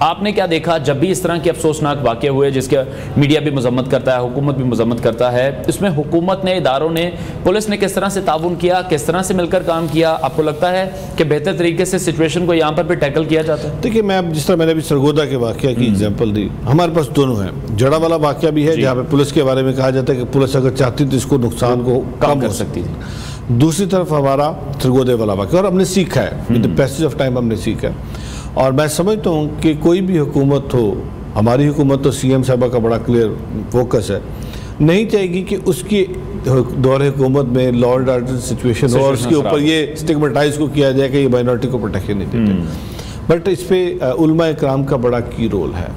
आपने क्या देखा जब भी इस तरह के अफसोसनाक वाक़ये हुए, जिसके मीडिया भी मजम्मत करता है, हुकूमत भी मजम्मत करता है, इसमें हुकूमत ने, इदारों ने, पुलिस ने किस तरह से ताउन किया, किस तरह से मिलकर काम किया? आपको लगता है कि बेहतर तरीके से सिचुएशन को यहाँ पर भी टैकल किया जाता है? देखिए, मैं जिस तरह मैंने अभी सरगोदा के वाक़या की एग्जांपल दी, हमारे पास दोनों है। जड़ा वाला वाक़या भी है जहाँ पे पुलिस के बारे में कहा जाता है कि पुलिस अगर चाहती तो इसको नुकसान को कम कर सकती थी। दूसरी तरफ हमारा सरगोदे वाला वाक़या, और हमने सीखा है, with the passage of time हमने सीखा है। और मैं समझता हूँ कि कोई भी हुकूमत हो, हमारी हुकूमत तो CM साहबा का बड़ा क्लियर फोकस है, नहीं चाहेगी कि उसकी दौरे हुकूमत में लॉ एंड ऑर्डर सिचुएशन हो और उसके ऊपर ये स्टिग्मेटाइज को किया जाए कि ये माइनॉरिटी को प्रोटेक्शन नहीं देते। बट इस पे उलमा इकराम का बड़ा की रोल है।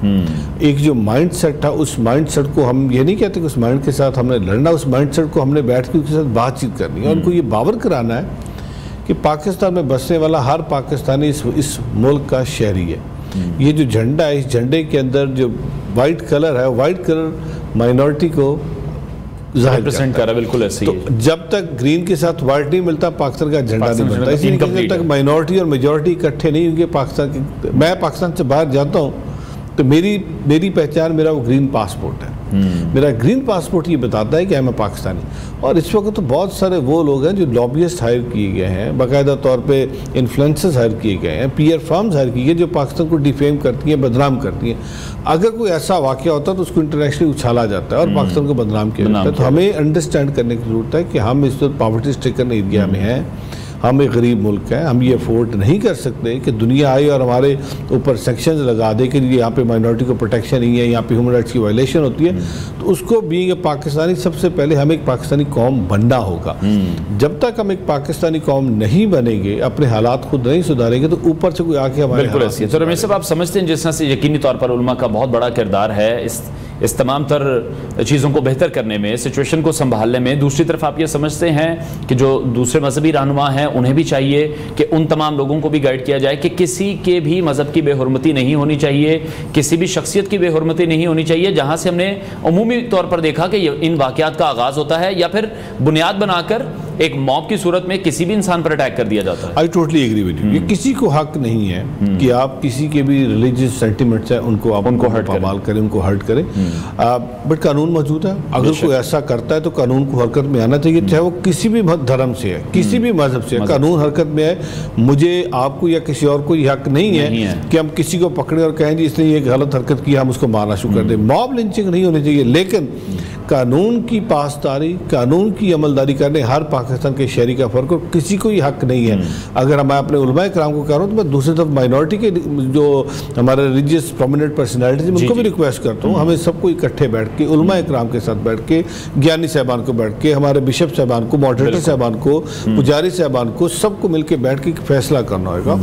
एक जो माइंड सेट था, उस माइंड सेट को हम ये नहीं कहते कि उस माइंड के साथ हमने लड़ना, उस माइंड सेट को हमने बैठ के उसके साथ बातचीत करनी है। उनको ये बावर कराना है कि पाकिस्तान में बसने वाला हर पाकिस्तानी इस मुल्क का शहरी है। ये जो झंडा है, इस झंडे के अंदर जो वाइट कलर है, वाइट कलर माइनॉरिटी को रिप्रेजेंट कर रहा है। बिल्कुल ऐसे ही है। जब तक ग्रीन के साथ वाइट नहीं मिलता, पाकिस्तान का झंडा नहीं मिलता। इसलिए जब तक माइनॉरिटी और मेजॉरिटी इकट्ठे नहीं होंगे पाकिस्तान के, मैं पाकिस्तान से बाहर जाता हूँ तो मेरी पहचान, मेरा वो ग्रीन पासपोर्ट है। मेरा ग्रीन पासपोर्ट ये बताता है कि मैं पाकिस्तानी। और इस वक्त तो बहुत सारे वो लोग हैं जो लॉबियस्ट हायर किए गए हैं, बाकायदा तौर पे इन्फ्लुएंसर्स हायर किए गए हैं, पीआर फर्म्स हायर की गई जो पाकिस्तान को डिफेम करती हैं, बदनाम करती हैं। अगर कोई ऐसा वाक़या होता है तो उसको इंटरनेशनली उछाला जाता है और पाकिस्तान को बदनाम किया जाता है। तो हमें अंडरस्टैंड करने की ज़रूरत है कि हम इस वक्त पॉवर्टी स्ट्रिकन एरिया में हैं, हम एक गरीब मुल्क हैं, हम ये अफोर्ड नहीं कर सकते कि दुनिया आए और हमारे ऊपर सेक्शंस लगा दे कि यहाँ पे माइनॉरिटी को प्रोटेक्शन नहीं है, यहाँ पे ह्यूमन राइट्स की वायलेशन होती है। तो उसको बीइंग ए पाकिस्तानी सबसे पहले हमें एक पाकिस्तानी कौम बनना होगा। जब तक हम एक पाकिस्तानी कौम नहीं बनेंगे, अपने हालात खुद नहीं सुधारेंगे, तो ऊपर से कोई आके हमारे बिल्कुल। तो रमेश साहब, आप समझते हैं जिस तरह से यकीनी तौर पर उलमा का बहुत बड़ा किरदार है इस तमाम तर चीज़ों को बेहतर करने में, सिचुएशन को संभालने में। दूसरी तरफ आप ये समझते हैं कि जो दूसरे मजहबी रहनुमा हैं उन्हें भी चाहिए कि उन तमाम लोगों को भी गाइड किया जाए कि किसी के भी मजहब की बेहुरमती नहीं होनी चाहिए, किसी भी शख्सियत की बेहुरमती नहीं होनी चाहिए। जहाँ से हमने अमूमी तौर पर देखा कि इन वाक़यात का आगाज़ होता है या फिर बुनियाद बनाकर एक मॉब की सूरत में किसी भी इंसान पर अटैक कर दिया जाता है। I totally agree with you. ये किसी को हक नहीं है कि आप किसी के भी रिलीजियस सेंटिमेंट्स है उनको हर्ट करें, उनको हर्ट करें। बट कानून मौजूद है, अगर कोई ऐसा करता है तो कानून को हरकत में आना चाहिए, चाहे वो किसी भी धर्म से है, किसी भी मजहब से है, कानून हरकत में है। मुझे, आपको या किसी और को हक नहीं है कि हम किसी को पकड़े और कहें जी इसने ये गलत हरकत की, हम उसको मारना शुरू कर दें। मॉब लिंचिंग नहीं होनी चाहिए, लेकिन कानून की पासदारी, कानून की अमलदारी करने हर पाकिस्तान के शहरी का फ़र्क, और किसी को ही हक नहीं है। अगर मैं अपने उलमा कराम को कह रहा हूँ तो मैं दूसरी तरफ माइनॉरिटी के जो हमारे रिलीजियस प्रोमिनेंट पर्सनैलिटीज उनको भी रिक्वेस्ट करता हूँ, हमें सबको इकट्ठे बैठ के उलमा कराम के साथ बैठ के, ज्ञानी साहबान को बैठ के, हमारे बिशप साहबान को, मॉडरेटर साहबान को, पुजारी साहबान को, सबको मिलकर बैठ के फैसला करना होगा।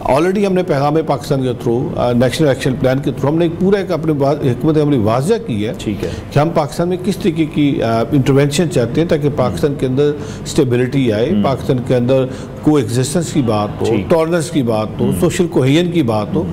ऑलरेडी हमने पैगाम पाकिस्तान के थ्रू, नेशनल एक्शन प्लान के थ्रू हमने पूरा एक अपने हिकमत अमली वाज़ा की है, ठीक है, कि हम पाकिस्तान में किस तरीके की इंटरवेंशन चाहते हैं ताकि पाकिस्तान के अंदर स्टेबिलिटी आए, पाकिस्तान के अंदर को एग्जिस्टेंस की बात हो, टॉलरेंस की बात हो, सोशल कोहेजन की बात हो।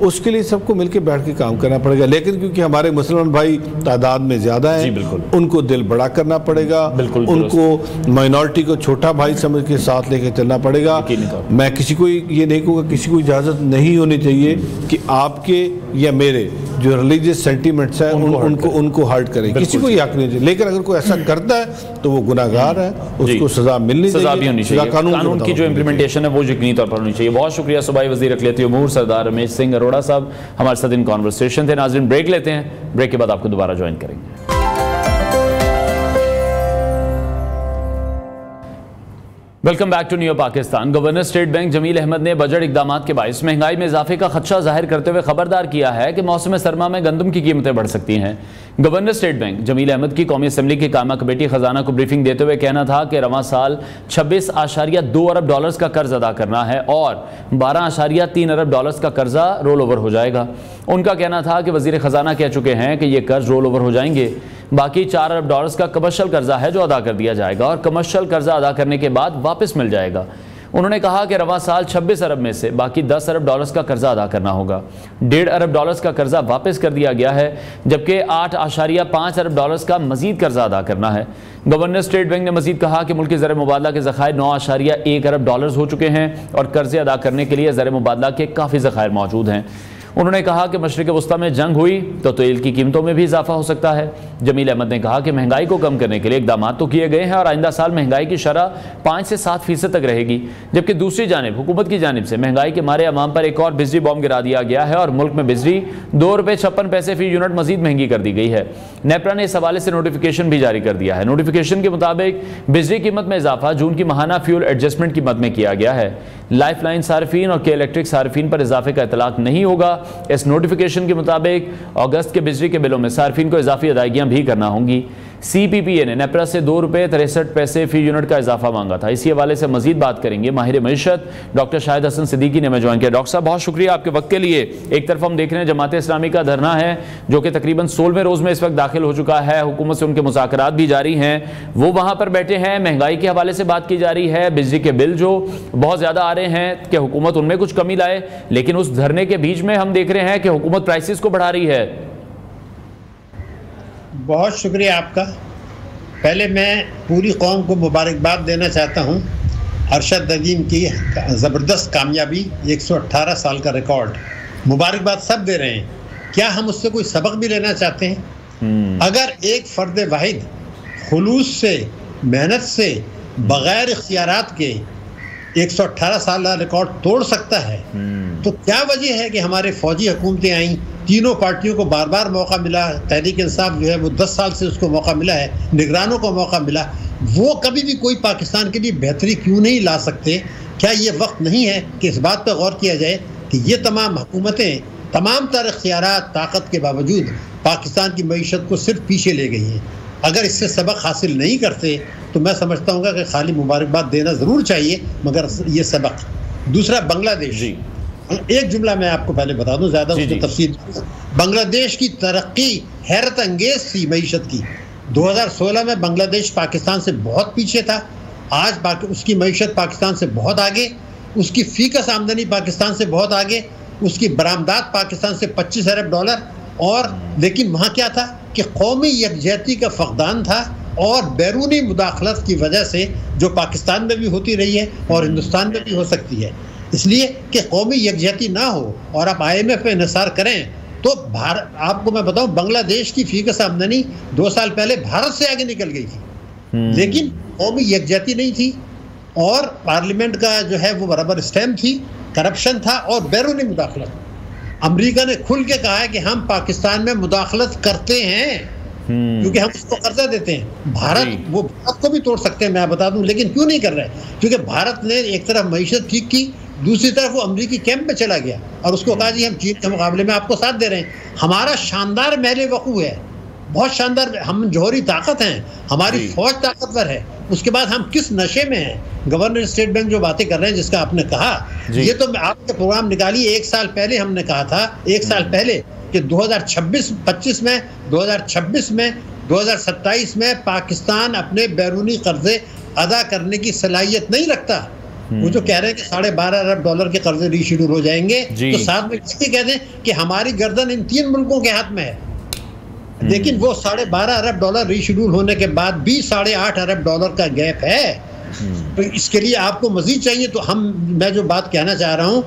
उसके लिए सबको मिलकर बैठ के काम करना पड़ेगा। लेकिन क्योंकि हमारे मुसलमान भाई तादाद में ज़्यादा हैं, उनको दिल बड़ा करना पड़ेगा, उनको माइनॉरिटी को छोटा भाई समझ के साथ लेके चलना पड़ेगा। मैं किसी को ये नहीं कहूँगा, किसी को इजाज़त नहीं होनी चाहिए कि आपके या मेरे जो रिलीजियस सेंटीमेंट्स हैं उनको हर्ट करें, किसी को हक नहीं चाहिए। लेकिन अगर कोई ऐसा करता है तो वो गुनाहगार है, उसको सजा मिलनी चाहिए। कानून की जो इम्प्लीमेंटेशन है वो यकीनी तौर पर होनी चाहिए। बहुत शुक्रिया सूबाई वज़ीर अक़लियती उमूर सरदार रमेश सिंह अरोड़ा साहब हमारे साथ इन कॉन्वर्सेशन थे। नाज़रीन, ब्रेक लेते हैं, ब्रेक के बाद आपको दोबारा ज्वाइन करेंगे। Welcome back to new Pakistan. Governor state bank Jameel Ahmad ने बजट इकदामात के बायस महंगाई में इजाफे का खदशा जाहिर करते हुए खबरदार किया है कि मौसम सरमा में गंदम की कीमतें बढ़ सकती हैं। Governor state bank Jameel Ahmad की कौमी असम्बली की कामा कमेटी खजाना को ब्रीफिंग देते हुए कहना था कि रवां साल 26.2 अरब डॉलर्स का कर्ज अदा करना है और 12.3 अरब डॉलर्स का कर्जा रोल ओवर हो जाएगा। उनका कहना था कि वजीर खजाना कह चुके हैं कि ये कर्ज रोल ओवर हो जाएंगे, बाकी 4 अरब डॉलर्स का कमर्शियल कर्जा है जो अदा कर दिया जाएगा और कमर्शियल कर्जा अदा करने के बाद वापस मिल जाएगा। उन्होंने कहा कि रवां साल 26 अरब में से बाकी 10 अरब डॉलर्स का कर्जा अदा करना होगा। 1.5 अरब डॉलर्स का कर्जा वापस कर दिया गया है, जबकि 8.5 अरब डॉलर्स का मजीद कर्जा अदा करना है। गवर्नर स्टेट बैंक ने मजीद कहा कि मुल्क के ज़र मुबादला के ज़खायर 9.1 अरब डॉलर्स हो चुके हैं और कर्जे अदा करने के लिए ज़र मुबादला के काफ़ी ज़खायर मौजूद हैं। उन्होंने कहा कि मशरिक़ वस्ता में जंग हुई तो तेल की कीमतों में भी इजाफा हो सकता है। जमील अहमद ने कहा कि महंगाई को कम करने के लिए इकदाम तो किए गए हैं और आइंदा साल महंगाई की शरह 5 से 7% तक रहेगी, जबकि दूसरी जानिब हुकूमत की जानिब से महंगाई के मारे अवाम पर एक और बिजली बॉम्ब गिरा दिया गया है और मुल्क में बिजली ₹2.56 फी यूनिट मजीद महंगी कर दी गई है। नेपरा ने इस हवाले से नोटिफिकेशन भी जारी कर दिया है। नोटिफिकेशन के मुताबिक बिजली कीमत में इजाफा जून की माहाना फ्यूल एडजस्टमेंट कीमत में किया गया है। लाइफ लाइन सार्फिन और के इलेक्ट्रिक सार्फिन पर इजाफे का इतलाक नहीं होगा। इस नोटिफिकेशन के मुताबिक अगस्त के बिजली के बिलों में सार्फिन को इजाफी अदायगियां भी करना होंगी। CPPA ने नेपरा से ₹2.63 फी यूनिट का इजाफा मांगा था। इसी हवाले से मजीद बात करेंगे माहिर मईशत डॉक्टर शाहिद हसन सिद्दीकी ने हमें ज्वाइन किया। डॉक्टर साहब, बहुत शुक्रिया आपके वक्त के लिए। एक तरफ हम देख रहे हैं जमात इस्लामी का धरना है जो कि तकरीबन 16वें रोज़ में इस वक्त दाखिल हो चुका है। हुकूमत से उनके मुज़ाकरात भी जारी हैं, वो वहाँ पर बैठे हैं। महंगाई के हवाले से बात की जा रही है, बिजली के बिल जो बहुत ज़्यादा आ रहे हैं कि हुकूमत उनमें कुछ कमी लाए, लेकिन उस धरने के बीच में हम देख रहे हैं कि हुकूमत प्राइसेस को बढ़ा रही है। बहुत शुक्रिया आपका। पहले मैं पूरी कौम को मुबारकबाद देना चाहता हूँ। अरशद नदीम की ज़बरदस्त कामयाबी, 118 साल का रिकॉर्ड, मुबारकबाद सब दे रहे हैं। क्या हम उससे कोई सबक भी लेना चाहते हैं? अगर एक फर्द वाहिद खुलूस से, मेहनत से, बगैर इख्तियारात के 118 साल रिकॉर्ड तोड़ सकता है, तो क्या वजह है कि हमारे फौजी हुकूमतें आई, तीनों पार्टियों को बार बार मौका मिला, तहरीक इंसाफ जो है वो 10 साल से उसको मौका मिला है, निगरानों को मौका मिला, वो कभी भी कोई पाकिस्तान के लिए बेहतरी क्यों नहीं ला सकते? क्या ये वक्त नहीं है कि इस बात पर गौर किया जाए कि ये तमाम हुकूमतें तमाम तर इख्तियारात ताकत के बावजूद पाकिस्तान की मईशत को सिर्फ पीछे ले गई हैं? अगर इससे सबक हासिल नहीं करते तो मैं समझता हूँ कि खाली मुबारकबाद देना ज़रूर चाहिए, मगर ये सबक। दूसरा, बांग्लादेश, एक जुमला मैं आपको पहले बता दूं, ज़्यादा उसकी तफसील। बांग्लादेश की तरक्की हैरत अंगेज थी मईशत की। 2016 में बांग्लादेश पाकिस्तान से बहुत पीछे था, आज उसकी मईशत पाकिस्तान से बहुत आगे, उसकी फ़ीकस आमदनी पाकिस्तान से बहुत आगे, उसकी बरामदात पाकिस्तान से $25 अरब। और लेकिन वहाँ क्या था कि कौमी यकजहती का फ़क़दान था, और बैरूनी मुदाखलत की वजह से जो पाकिस्तान में भी होती रही है और हिंदुस्तान में भी हो सकती है, इसलिए कि कौमी यकजहती ना हो और आप IMF पे इंसार करें तो भारत, आपको मैं बताऊं, बांग्लादेश की फ़ीकस आमदनी 2 साल पहले भारत से आगे निकल गई थी, लेकिन कौमी यकजहती नहीं थी, और पार्लियामेंट का जो है वो बराबर स्टैम्प थी, करप्शन था और बैरूनी मुदाखलत। अमेरिका ने खुल के कहा है कि हम पाकिस्तान में मुदाखलत करते हैं क्योंकि हम उसको कर्जा देते हैं। भारत को भी तोड़ सकते हैं, मैं बता दूं, लेकिन क्यों नहीं कर रहे? क्योंकि भारत ने एक तरफ मईशत ठीक की, दूसरी तरफ वो अमेरिकी कैंप में चला गया और उसको कहा जी हम चीन के मुकाबले में आपको साथ दे रहे हैं। हमारा शानदार महल वकू है, बहुत शानदार, हम जौहरी ताकत हैं, हमारी फौज ताकतवर है, उसके बाद हम किस नशे में हैं? गवर्नर स्टेट बैंक जो बातें कर रहे हैं, जिसका आपने कहा, ये तो आपके प्रोग्राम निकालिए, 1 साल पहले हमने कहा था, 1 साल पहले कि 2026 में 2027 में पाकिस्तान अपने बैरूनी कर्जे अदा करने की सलाहियत नहीं रखता। वो जो कह रहे हैं कि $12.5 अरब के कर्जे रीशेड्यूल हो जाएंगे, तो साथ में ये कह दें कि हमारी गर्दन इन 3 मुल्कों के हाथ में है, लेकिन वो $12.5 अरब रीशेड्यूल होने के बाद भी $8.5 अरब का गैप है। तो इसके लिए आपको मजीद चाहिए। तो मैं जो बात कहना चाह रहा हूँ,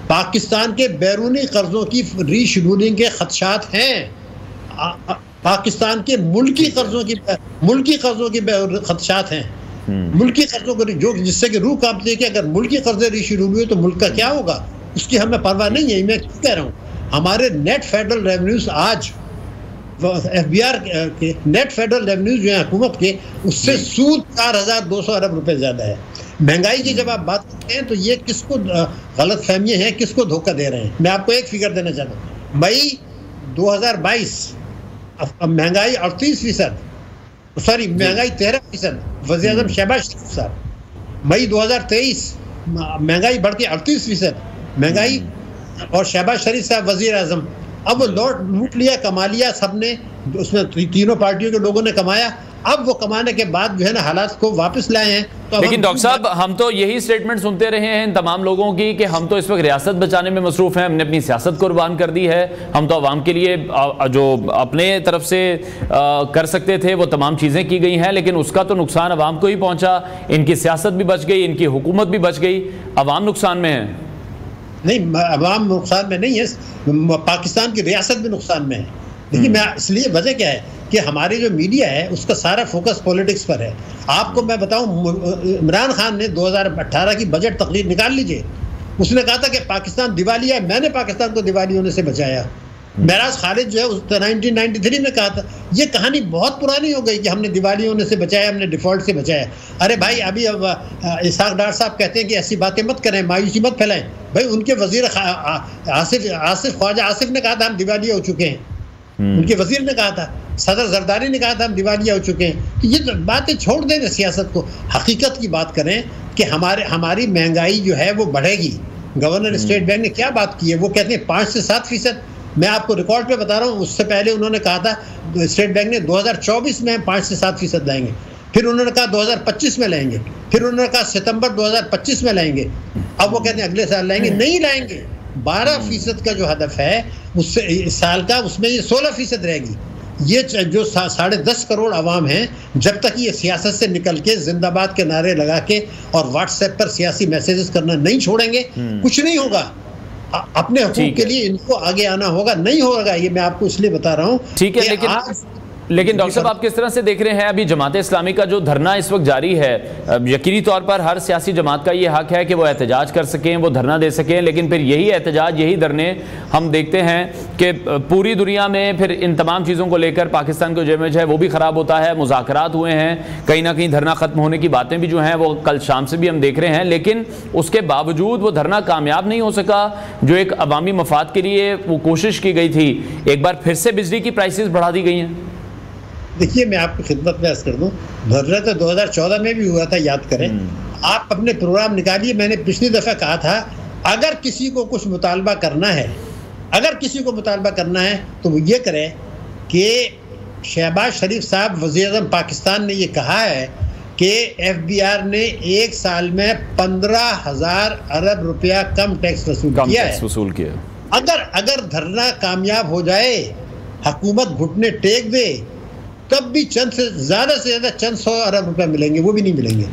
पाकिस्तान के बैरूनी कर्जों की रीशेड्यूलिंग के खदशात हैं, पाकिस्तान के मुल्की कर्जों की खदशात हैं, मुल्की कर्जों को जो जिससे कि रूह कांपती है कि अगर मुल्की कर्जे रीशेड्यूल हुए तो मुल्क का क्या होगा, उसकी हमें परवाह नहीं है। मैं क्यों कह रहा हूँ, हमारे नेट फेडरल रेवेन्यूज आज FBR के नेट फेडरल रेवेन्यूज जो है हुकूमत के, उससे सूद 4,200 अरब रुपए ज़्यादा है। महंगाई की जब आप बात करते हैं तो ये किसको गलत फहमियाँ हैं, किसको धोखा दे रहे हैं? मैं आपको एक फिगर देना चाहता हूँ, मई 2022 महंगाई 38%, सॉरी महंगाई 13%, वज़ीर-ए-आज़म शहबाज शरीफ साहब। मई 2023 महंगाई बढ़ के 38% महंगाई, और शहबाज शरीफ साहब वज़ीर-ए-आज़म। अब वो लूट लिया, कमा लिया सबने, उसमें तीनों पार्टियों के लोगों ने कमाया। अब वो कमाने के बाद जो है ना हालात को वापस लाए हैं। तो लेकिन डॉक्टर साहब, हम तो यही स्टेटमेंट सुनते रहे हैं इन तमाम लोगों की कि हम तो इस वक्त रियासत बचाने में मसरूफ हैं, हमने अपनी सियासत कुर्बान कर दी है, हम तो आवाम के लिए जो अपने तरफ से कर सकते थे वो तमाम चीज़ें की गई हैं, लेकिन उसका तो नुकसान आवाम को ही पहुंचा। इनकी सियासत भी बच गई, इनकी हुकूमत भी बच गई, आवाम नुकसान में है। नहीं, अवाम नुकसान में नहीं है, पाकिस्तान की रियासत भी नुकसान में है। देखिए, मैं इसलिए वजह क्या है कि हमारी जो मीडिया है उसका सारा फोकस पॉलिटिक्स पर है। आपको मैं बताऊं, इमरान खान ने 2018 की बजट तकरीर निकाल लीजिए, उसने कहा था कि पाकिस्तान दिवालिया है, मैंने पाकिस्तान को दिवाली होने से बचाया। महराज खालिद जो है 1993 में कहा था। ये कहानी बहुत पुरानी हो गई कि हमने दिवाली होने से बचाया, हमने डिफॉल्ट से बचाया। अरे भाई, अभी इसहाक डार साहब कहते हैं कि ऐसी बातें मत करें, मायूसी मत फैलाएं। भाई, उनके वजीर ख्वाजा आसिफ ने कहा था हम दिवालिया हो चुके हैं, उनके वजीर ने कहा था, सदर जरदारी ने कहा था हम दिवालिया हो चुके हैं। तो ये बातें छोड़ दें सियासत को, हकीकत की बात करें कि हमारी महंगाई जो है वो बढ़ेगी। गवर्नर स्टेट बैंक ने क्या बात की है, वो कहते हैं 5 से 7%। मैं आपको रिकॉर्ड पे बता रहा हूँ, उससे पहले उन्होंने कहा था स्टेट बैंक ने 2024 में 5 से 7% लाएंगे, फिर उन्होंने कहा 2025 में लाएंगे, फिर उन्होंने कहा सितंबर 2025 में लाएंगे, अब वो कहते हैं अगले साल लाएंगे। नहीं लाएंगे, 12% का जो हदफ है उससे इस साल का, उसमें ये 16% रहेगी। ये जो 10.5 करोड़ आवाम हैं, जब तक ये सियासत से निकल के जिंदाबाद के नारे लगा के और व्हाट्सएप पर सियासी मैसेजेस करना नहीं छोड़ेंगे, कुछ नहीं होगा। अपने हुकूक के लिए इनको आगे आना होगा, नहीं होगा। ये मैं आपको इसलिए बता रहा हूँ। ठीक है, लेकिन लेकिन डॉक्टर साहब आप किस तरह से देख रहे हैं अभी जमात इस्लामी का जो धरना इस वक्त जारी है? यकीनी तौर पर हर सियासी जमात का ये हक है कि वो एहतजाज कर सकें, वो धरना दे सकें, लेकिन फिर यही एहतजाज, यही धरने हम देखते हैं कि पूरी दुनिया में फिर इन तमाम चीज़ों को लेकर पाकिस्तान का जो इमेज है वो भी ख़राब होता है। मुज़ाकरात हुए हैं, कहीं ना कहीं धरना ख़त्म होने की बातें भी जो हैं वो कल शाम से भी हम देख रहे हैं, लेकिन उसके बावजूद वो धरना कामयाब नहीं हो सका। जो एक अवामी मफाद के लिए वो कोशिश की गई थी, एक बार फिर से बिजली की प्राइसेस बढ़ा दी गई हैं। देखिए, मैं आपकी खिदमत में अर्ज कर दूं, धरना तो 2014 में भी हुआ था, याद करें। आप अपने प्रोग्राम निकालिए। मैंने पिछली दफा कहा था, अगर किसी को कुछ मुतालबा करना है, अगर किसी को मुतालबा करना है तो वो ये करे कि शहबाज शरीफ साहब वज़ीर-ए-आज़म पाकिस्तान ने ये कहा है कि FBR ने एक साल में 15,000 अरब रुपया कम टैक्स वसूल किया। अगर धरना कामयाब हो जाए, हुकूमत घुटने टेक दे, तब भी चंद से ज्यादा चंद 100 अरब रुपए मिलेंगे, वो भी नहीं मिलेंगे।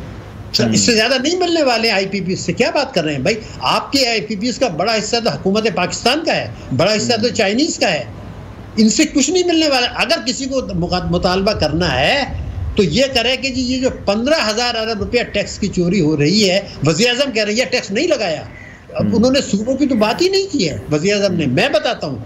इससे ज्यादा नहीं मिलने वाले IPPs से। क्या बात कर रहे हैं भाई? आपके IPPs का बड़ा हिस्सा तो हुकूमत पाकिस्तान का है, बड़ा हिस्सा तो चाइनीज का है। इनसे कुछ नहीं मिलने वाला। अगर किसी को मुतालबा करना है तो ये करे कि जी ये जो 15,000 अरब रुपया टैक्स की चोरी हो रही है, वज़ीर-ए-आज़म कह रही है टैक्स नहीं लगाया। अब उन्होंने सूबों की तो बात ही नहीं की है वज़ीर-ए-आज़म ने। मैं बताता हूँ,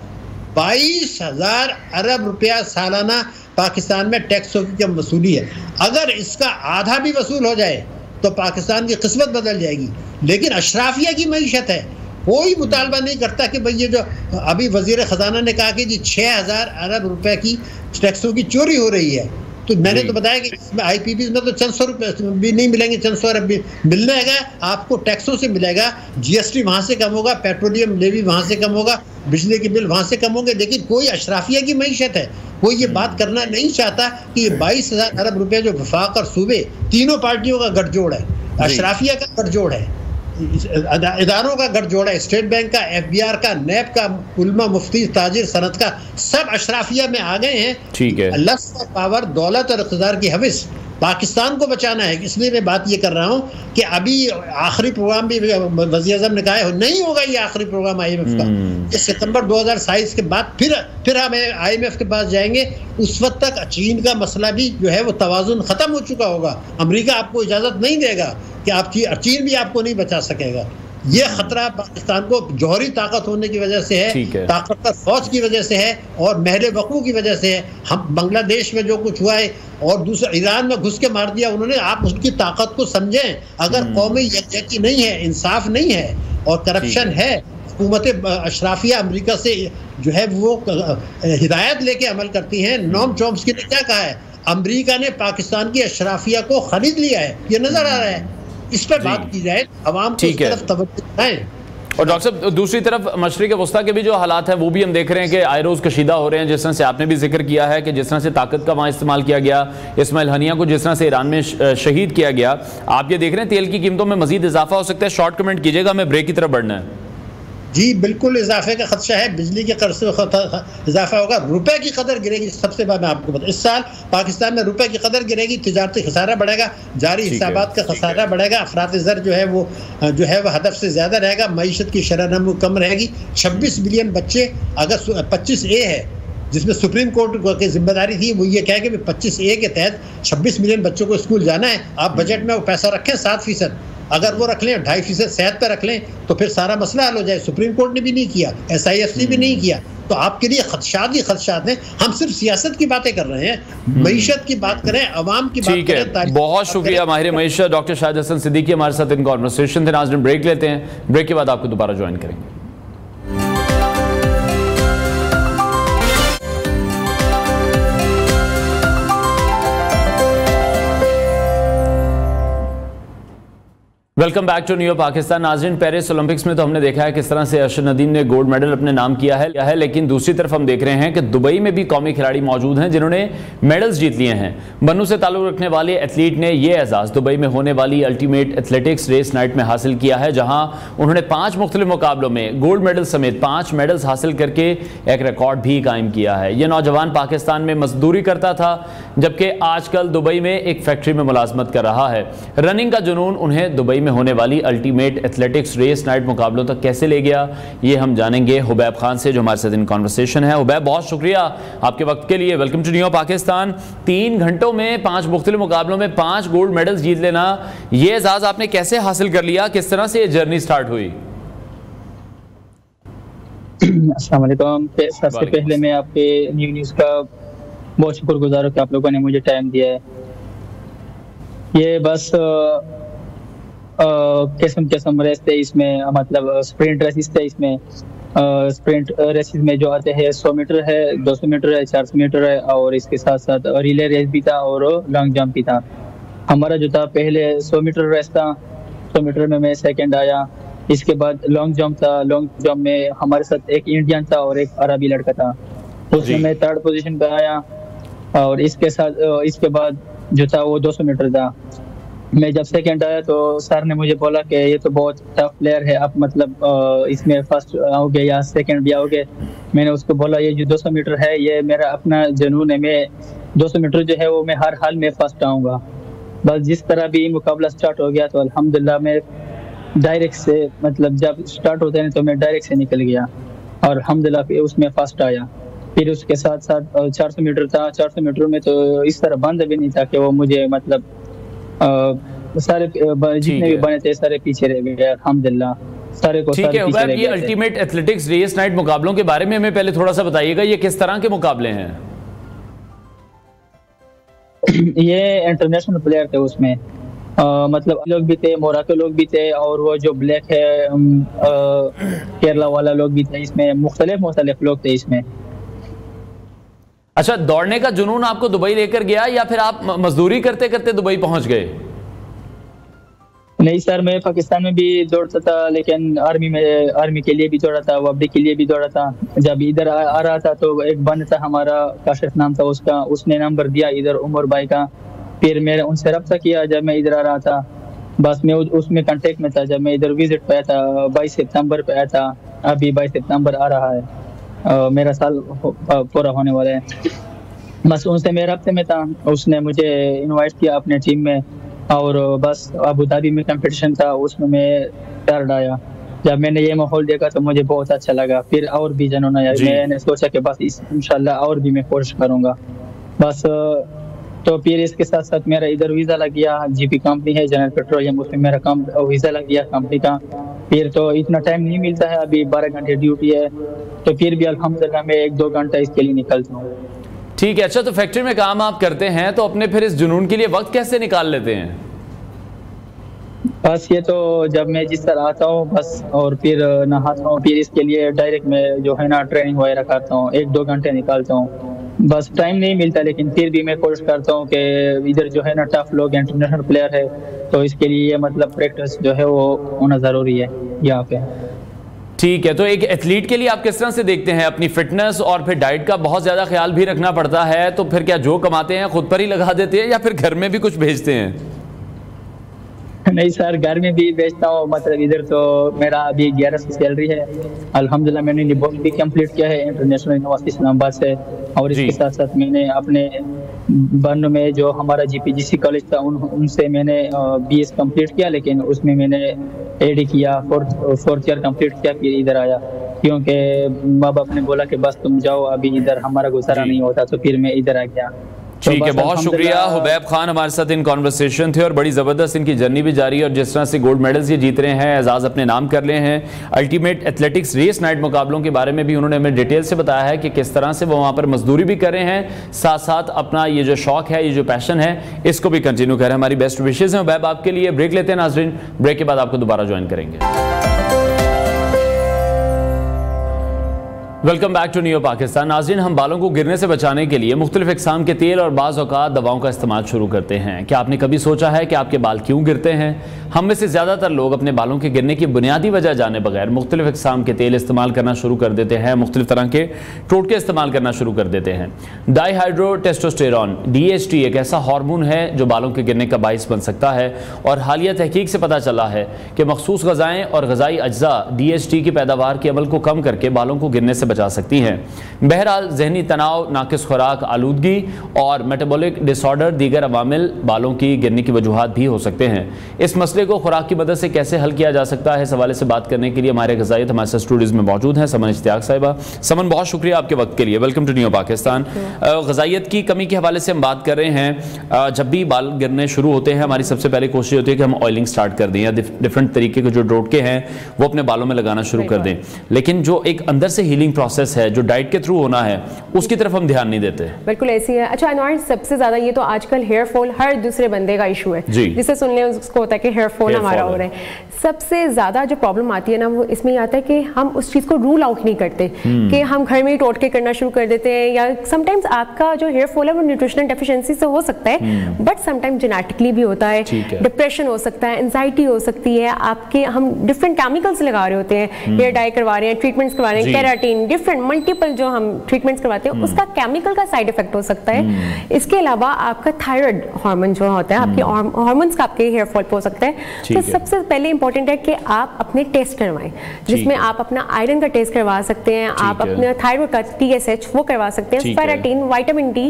22,000 अरब रुपया सालाना पाकिस्तान में टैक्सों की कम वसूली है। अगर इसका आधा भी वसूल हो जाए तो पाकिस्तान की किस्मत बदल जाएगी। लेकिन अशराफिया की मईशत है, कोई मुतालबा नहीं करता कि भाई ये जो अभी वजीर खजाना ने कहा कि जी 6,000 अरब रुपए की टैक्सों की चोरी हो रही है, तो मैंने तो बताया कि इसमें IPPs में तो चंद 100 रुपये भी नहीं मिलेंगे, चंद 100 अरब भी मिलने है, आपको टैक्सों से मिलेगा। GST वहाँ से कम होगा, पेट्रोलियम लेवी वहाँ से कम होगा, बिजली के बिल वहाँ से कम होंगे। लेकिन कोई अशराफिया की मईशत है, कोई ये बात करना नहीं चाहता कि ये 22,000 अरब रुपए जो वफाक और सूबे तीनों पार्टियों का गठजोड़ है, अशराफिया का गठजोड़ है, इदारों का गठजोड़ है, स्टेट बैंक का, FBR का, NAP का, उलमा, मुफ्ती, ताजिर, सनत का, सब अशराफिया में आ गए हैं। ठीक है, लफ्ज़, पावर, दौलत और इक़्तिदार की हविस पाकिस्तान को बचाना है। इसलिए मैं बात ये कर रहा हूँ कि अभी आखिरी प्रोग्राम भी वज़ीर-ए-आज़म ने कहा है नहीं होगा ये आखिरी प्रोग्राम IMF का। इस सितंबर 2027 के बाद फिर हम IMF के पास जाएंगे। उस वक्त तक चीन का मसला भी जो है वो तवाज़ुन ख़त्म हो चुका होगा। अमेरिका आपको इजाज़त नहीं देगा कि आप चीन भी आपको नहीं बचा सकेगा। ये खतरा पाकिस्तान को जौहरी ताकत होने की वजह से है, ताकतवर फौज की वजह से है और महल वक़ू की वजह से है। हम बांग्लादेश में जो कुछ हुआ है और दूसरा ईरान में घुस के मार दिया उन्होंने, आप उसकी ताकत को समझें। अगर कौमी यकजहती नहीं है, इंसाफ नहीं है और करप्शन है, हुकूमत अशराफिया अमेरिका से जो है वो हिदायत लेके अमल करती हैं। नोम चॉम्स्की ने क्या कहा है, अमेरिका ने पाकिस्तान की अशराफिया को खरीद लिया है, ये नजर आ रहा है। इस पर बात की जाए, अवाम को इस तरफ तवज्जो है। और डॉक्टर साहब दूसरी तरफ मशरिक वस्ता के भी जो हालात हैं वो भी हम देख रहे हैं कि आए रोज़ कशीदा हो रहे हैं। जिस तरह से आपने भी जिक्र किया है कि जिस तरह से ताकत का वहाँ इस्तेमाल किया गया, इस्माइल हनिया को जिस तरह से ईरान में शहीद किया गया, आप ये देख रहे हैं तेल की कीमतों में मजीद इजाफा हो सकता है। शॉर्ट कमेंट कीजिएगा, हमें ब्रेक की तरफ बढ़ना है। जी बिल्कुल इजाफे का खदशा है, बिजली के कर्ज से इजाफा होगा, रुपए की कदर गिरेगी। सबसे बाद मैं आपको बताऊं, इस साल पाकिस्तान में रुपए की कदर गिरेगी, तिजारती खसारा बढ़ेगा, जारी हिसाबात का खसारा बढ़ेगा, अफरात ज़र जो है वो हदफ से ज़्यादा रहेगा, मईशत की शरह नमू कम रहेगी। 26 मिलियन बच्चे, अगर 25A है जिसमें सुप्रीम कोर्ट की जिम्मेदारी थी, वो ये कहे कि 25A के तहत 26 मिलियन बच्चों को स्कूल जाना है, आप बजट में वो पैसा रखें 7%, अगर वो रख लें 2.5% सेहत पर रख लें तो फिर सारा मसला हल हो जाए। सुप्रीम कोर्ट ने भी नहीं किया, SIFC भी नहीं किया, तो आपके लिए खदशात ही खदशात हैं। हम सिर्फ सियासत की बातें कर रहे हैं, मईशत की बात करें, अवाम की बात करें। बहुत शुक्रिया माहिर मईशत डॉक्टर शाहिद हसन सिद्दीकी हमारे साथ इन कॉन्वर्सेशन थे। नाज़रीन ब्रेक लेते हैं, ब्रेक के बाद आपको दोबारा ज्वाइन करेंगे। Welcome back to new Pakistan. नाज़रीन, पेरिस ओलंपिक्स में तो हमने देखा है किस तरह से अरशद नदीम ने गोल्ड मेडल अपने नाम किया है, लेकिन दूसरी तरफ हम देख रहे हैं कि दुबई में भी कौमी खिलाड़ी मौजूद हैं जिन्होंने मेडल्स जीत लिए हैं। बन्नू से ताल्लुक़ रखने वाले एथलीट ने यह एजाज़ दुबई में होने वाली अल्टीमेट एथलेटिक्स रेस नाइट में हासिल किया है, जहां उन्होंने 5 मुख्तलिफ मुकाबलों में गोल्ड मेडल समेत 5 मेडल्स हासिल करके एक रिकॉर्ड भी कायम किया है। यह नौजवान पाकिस्तान में मजदूरी करता था, जबकि आजकल दुबई में एक फैक्ट्री में मुलाजमत कर रहा है। रनिंग का जुनून उन्हें दुबई में में होने वाली अल्टीमेट एथलेटिक्स रेस नाइट मुकाबलों तक कैसे ले गया, ये हम जानेंगे हुबैब खान से जो हमारे साथ इन कॉन्वर्सेशन है। हुबैब, बहुत शुक्रिया आपके वक्त के लिए। Welcome to new Pakistan. 3 घंटों में 5 मुख्तलिफ मुकाबलों में 5 गोल्ड मेडल्स जीत लेना, ये एजाज आपने कैसे हासिल कर लिया? किस तरह से ये जर्नी स्टार्ट हुई? अस्सलाम वालेकुम। सबसे पहले मैं आपके न्यूज़ का बहुत शुक्रगुजार हूँ कि आप लोगों ने मुझे टाइम दिया है। ये बस किस्म रेस थे इसमें, मतलब स्प्रिंट रेसिस थे इसमें। स्प्रिंट रेसिस में जो आते हैं 100 मीटर है, 200 मीटर है, 400 मीटर है और इसके साथ साथ रिले रेस भी था और लॉन्ग जंप भी था। हमारा जो था पहले 100 मीटर रेस था, 100 मीटर में मैं सेकंड आया। इसके बाद लॉन्ग जंप था, लॉन्ग जंप में हमारे साथ एक इंडियन था और एक अरबी लड़का था, उसमें मैं 3rd पोजीशन पे आया। और इसके बाद जो था वो 200 मीटर था। मैं जब सेकंड आया तो सर ने मुझे बोला कि ये तो बहुत टफ प्लेयर है, आप मतलब इसमें फर्स्ट आओगे या सेकंड भी आओगे। मैंने उसको बोला ये जो 200 मीटर है ये मेरा अपना जुनून है, मैं 200 मीटर जो है वो मैं हर हाल में फर्स्ट आऊँगा। बस जिस तरह भी मुकाबला स्टार्ट हो गया तो अल्हम्दुलिल्लाह मैं डायरेक्ट से, मतलब जब स्टार्ट होते हैं तो मैं डायरेक्ट से निकल गया और अल्हम्दुलिल्लाह फिर उसमें फर्स्ट आया। फिर उसके साथ साथ 400 मीटर था, 400 मीटर में तो इस तरह बंद भी नहीं था कि वो मुझे मतलब सारे जितने भी बने थे सारे पीछे रह गए अल्हम्दुलिल्लाह, सारे को। ठीक है, ये अल्टीमेट एथलेटिक्स रेस नाइट मुकाबलों के बारे में हमें पहले थोड़ा सा बताइएगा, ये किस तरह के मुकाबले हैं? ये इंटरनेशनल प्लेयर थे उसमें, मतलब लोग भी थे, मोराको लोग भी थे और वो जो ब्लैक है केरला वाला लोग भी थे इसमें, मुख्तलिफ लोग थे इसमें। अच्छा, दौड़ने का जुनून आपको दुबई लेकर गया या फिर आप मजदूरी करते करते दुबई पहुंच गए? नहीं सर, मैं पाकिस्तान में भी दौड़ता था, लेकिन आर्मी के लिए भी दौड़ा था, वबडी के लिए भी दौड़ा था। जब इधर आ रहा था तो एक बंद था हमारा, काशिफ नाम था उसका, उसने नंबर दिया इधर उमर भाई का। फिर मैंने उनसे रब्ता किया जब मैं इधर आ रहा था, बस मैं उसमें कांटेक्ट में था। जब मैं इधर विजिट पे आया था 22 सितंबर पे आया था, अभी 22 सितंबर आ रहा है, मेरा साल पूरा होने वाला है। बस उनसे मैं रब्ते में था, उसने मुझे इनवाइट किया अपने टीम में और बस अबू धाबी में कंपटीशन था, उसमें मैं 3rd आया। जब मैंने ये माहौल देखा तो मुझे बहुत अच्छा लगा। फिर और भी जनों ने, मैंने सोचा कि बस इंशाल्लाह और भी मैं कोशिश करूँगा बस। तो फिर इसके साथ साथ मेरा इधर वीज़ा लग गया, जीपी कंपनी है जनरल पेट्रोलियम, उसमें मेरा वीज़ा लग गया कंपनी का। फिर तो इतना टाइम नहीं मिलता है, अभी 12 घंटे ड्यूटी है, तो फिर भी अल्हम्दुलिल्लाह मैं 1-2 घंटा इसके लिए निकलता हूँ। ठीक है। अच्छा, तो फैक्ट्री में काम आप करते हैं तो अपने फिर इस जुनून के लिए वक्त कैसे निकाल लेते हैं? बस ये तो जब मैं जिस तरह आता हूँ बस, और फिर नहाता हूँ, फिर इसके लिए डायरेक्ट मैं जो है ना ट्रेनिंग वगैरह करता हूँ, 1-2 घंटे निकालता हूँ। बस टाइम नहीं मिलता, लेकिन फिर भी मैं कोशिश करता हूँ कि इधर जो है ना टफ लोग इंटरनेशनल प्लेयर है, तो इसके लिए मतलब प्रैक्टिस जो है वो होना ज़रूरी है यहाँ पे। ठीक है, तो एक एथलीट के लिए आप किस तरह से देखते हैं अपनी फिटनेस और फिर डाइट का बहुत ज़्यादा ख्याल भी रखना पड़ता है, तो फिर क्या जो कमाते हैं खुद पर ही लगा देते हैं या फिर घर में भी कुछ भेजते हैं? नहीं सर, घर में भी बेचता हूँ, मतलब इधर तो मेरा अभी 1100 सैलरी है अल्हम्दुलिल्लाह। मैंने निबोल भी कंप्लीट किया है इंटरनेशनल यूनिवर्सिटी इस्लामाबाद से, और इसके साथ साथ मैंने अपने बर्न में जो हमारा जीपीजीसी कॉलेज था उनसे मैंने बीएस कंप्लीट किया, लेकिन उसमें मैंने एडी किया, फोर्थ ईयर कंप्लीट किया, फिर इधर आया क्योंकि माँ बाप ने बोला कि बस तुम जाओ, अभी इधर हमारा गुजारा नहीं होता, तो फिर मैं इधर आ गया। ठीक है, बहुत शुक्रिया। हुबैब खान हमारे साथ इन कॉन्वर्सेशन थे और बड़ी ज़बरदस्त इनकी जर्नी भी जारी है, और जिस तरह से गोल्ड मेडल्स ये जीत रहे हैं, एजाज़ अपने नाम कर रहे हैं। अल्टीमेट एथलेटिक्स रेस नाइट मुकाबलों के बारे में भी उन्होंने हमें डिटेल से बताया है कि किस तरह से वो वहाँ पर मजदूरी भी कर रहे हैं, साथ साथ अपना ये जो शौक है, ये जो पैशन है, इसको भी कंटिन्यू कर रहे हैं। हमारी बेस्ट विशेज़ हैं हुबैब आपके लिए। ब्रेक लेते हैं नाजरीन, ब्रेक के बाद आपको दोबारा ज्वाइन करेंगे। Welcome back to new Pakistan. नाज़रीन, हम बालों को गिरने से बचाने के लिए मुख्तलिफ इक़साम के तेल और बाज़ औक़ात दवाओं का इस्तेमाल शुरू करते हैं। क्या आपने कभी सोचा है कि आपके बाल क्यों गिरते हैं? हम में से ज़्यादातर लोग अपने बालों के गिरने की बुनियादी वजह जाने बगैर मुख्तलिफ इक़साम के तेल इस्तेमाल करना शुरू कर देते हैं, मुख्तलिफ तरह के टोटके इस्तेमाल करना शुरू कर देते हैं। डाईहाइड्रो टेस्टोस्टेरॉन DHT एक ऐसा हार्मोन है जो बालों के गिरने का बाइस बन सकता है, और हालिया तहकीक से पता चला है कि मखसूस ग़ज़ाएँ और ग़ज़ाई अज्जा DHT की पैदावार के अमल को कम करके बालों को गिरने से बचा सकती हैं। बहरहाल जहनी तनाव, नाकिस खुराक, आलूदगी और मेटाबॉलिक डिसऑर्डर दीगर अवामिल बालों की गिरने की वजूहात भी हो सकते हैं। इस मसले को खुराक की मदद से कैसे हल किया जा सकता है, इस हवाले से बात करने के लिए हमारे ग़िज़ाइयत हमारे साथ स्टूडियोज़ में मौजूद हैं समन इश्तियाक साहिबा। समन, बहुत शुक्रिया आपके वक्त के लिए। Welcome to new Pakistan. ग़िज़ाइयत की कमी के हवाले से हम बात कर रहे हैं। जब भी बाल गिरने शुरू होते हैं, हमारी सबसे पहले कोशिश होती है कि हम ऑयलिंग स्टार्ट कर दें या डिफरेंट तरीके के जो टोटके हैं वो अपने बालों में लगाना शुरू कर दें। लेकिन जो एक अंदर से हीलिंग प्रोसेस है जो डाइट के थ्रू होना है, उसकी तरफ हम ध्यान नहीं देते। बिल्कुल ऐसी है। अच्छा अनवर, सबसे ज्यादा ये तो आजकल हेयर फॉल हर दूसरे बंदे का इशू है, जिसे सुन ले उसको होता है कि हेयर फॉल हमारा हो रहा है। सबसे ज्यादा जो प्रॉब्लम आती है ना, वो इसमें आता है कि हम उस चीज को रूल आउट नहीं करते कि हम घर में ही टोटके करना शुरू कर देते हैं, या समटाइम्स आपका जो हेयर फॉल है वो न्यूट्रिशनल डेफिशिएंसी से हो सकता है, बट समटाइम्स जेनेटिकली भी होता है, डिप्रेशन हो सकता है, एंजाइटी हो सकती है, आपके हम डिफरेंट केमिकल्स लगा रहे होते हैं, हेयर डाई करवा रहे हैं, ट्रीटमेंट्स करवा रहे हैं, केराटिन, डिफरेंट मल्टीपल जो हम ट्रीटमेंट्स करवाते हैं उसका केमिकल का साइड इफेक्ट हो सकता है। इसके अलावा आपका थायराइड हार्मोन जो होता है, आपके हार्मोन्स का आपके हेयर फॉल हो सकता है। तो सबसे पहले इंपॉर्टेंट है कि आप अपने टेस्ट करवाएं, जिसमें आप अपना आयरन का टेस्ट करवा सकते हैं, आप अपने थायराइड का TSH वो करवा सकते हैं, फेराटिन, विटामिन D,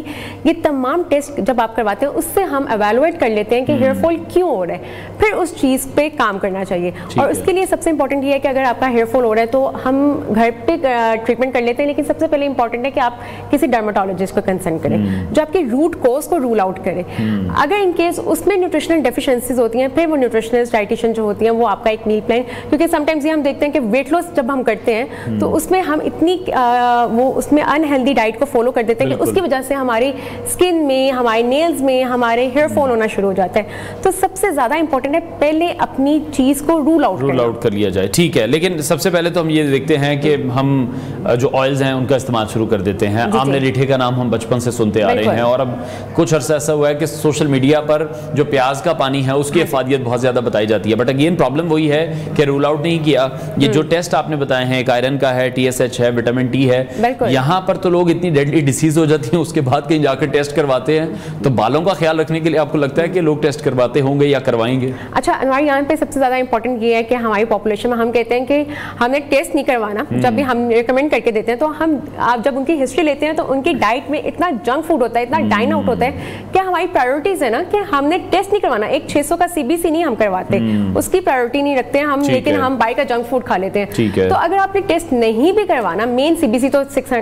ये तमाम टेस्ट जब आप करवाते हैं उससे हम एवेलुएट कर लेते हैं कि हेयर फॉल क्यों हो रहा है, फिर उस चीज पे काम करना चाहिए। और उसके लिए सबसे इंपॉर्टेंट ये है कि अगर आपका हेयर फॉल हो रहा है तो हम घर पे ट्रीटमेंट कर लेते हैं, लेकिन सबसे पहले इंपॉर्टेंट है कि आप किसी डर्मेटोलॉजिस्ट को कंसल्ट करें जो आपके रूट कोज को रूल आउट करे। अगर इन केस उसमें न्यूट्रिशनल डेफिशिएंसीज होती हैं, फिर वो न्यूट्रिशनिस्ट, डाइटिशियन जो होती हैं वो आपका एक मील प्लान, क्योंकि समटाइम्स ये हम देखते हैं कि वेट लॉस जब हम करते हैं तो उसमें हम इतनी वो उसमें अनहेल्दी डाइट को फॉलो कर देते हैं कि उसकी वजह से हमारी स्किन में, हमारे नेल्स में, हमारे हेयर फॉल होना शुरू हो जाता है। तो सबसे ज्यादा इंपॉर्टेंट है पहले अपनी चीज को रूल आउट कर लिया जाए। ठीक है, लेकिन सबसे पहले तो हम ये देखते हैं कि हम जो ऑयल्स हैं उनका इस्तेमाल शुरू कर देते हैं। आमले रीठे का नाम हम बचपन से सुनते आ रहे हैं, और अब कुछ अर्सा ऐसा हुआ है कि सोशल मीडिया पर जो प्याज का पानी है उसकी अफादियत बहुत ज्यादा बताई जाती है, बट अगेन प्रॉब्लम वही है कि रूल आउट नहीं किया। ये जो टेस्ट आपने बताए हैं, एक आयरन का है, TSH है, विटामिन D है, यहाँ पर तो लोग इतनी डेडली डिसीज हो जाती है उसके बाद कहीं जाकर टेस्ट करवाते हैं। तो बालों का ख्याल रखने के लिए आपको लगता है कि लोग टेस्ट करवाते होंगे या करवाएंगे? अच्छा अनवर, यहाँ पे सबसे ज्यादा इंपॉर्टेंट ये है कि हमारी पॉपुलेशन में हम कहते हैं कि हमें टेस्ट नहीं करवाना। जब भी हम रिकमेंड करके देते हैं तो हम आप जब उनकी हिस्ट्री लेते हैं तो उनकी डाइट में इतना जंक फूड होता है, इतना डाइन आउट होता है कि हमारी प्रायोरिटीज है ना कि हमने टेस्ट नहीं करवाना। एक 600 का CBC नहीं हम करवाते, उसकी प्रायोरिटी नहीं रखते हैं हम, लेकिन हम बाई का जंक फूड खा लेते हैं। तो अगर आपने टेस्ट नहीं भी करवाना, मेन CBC तो 600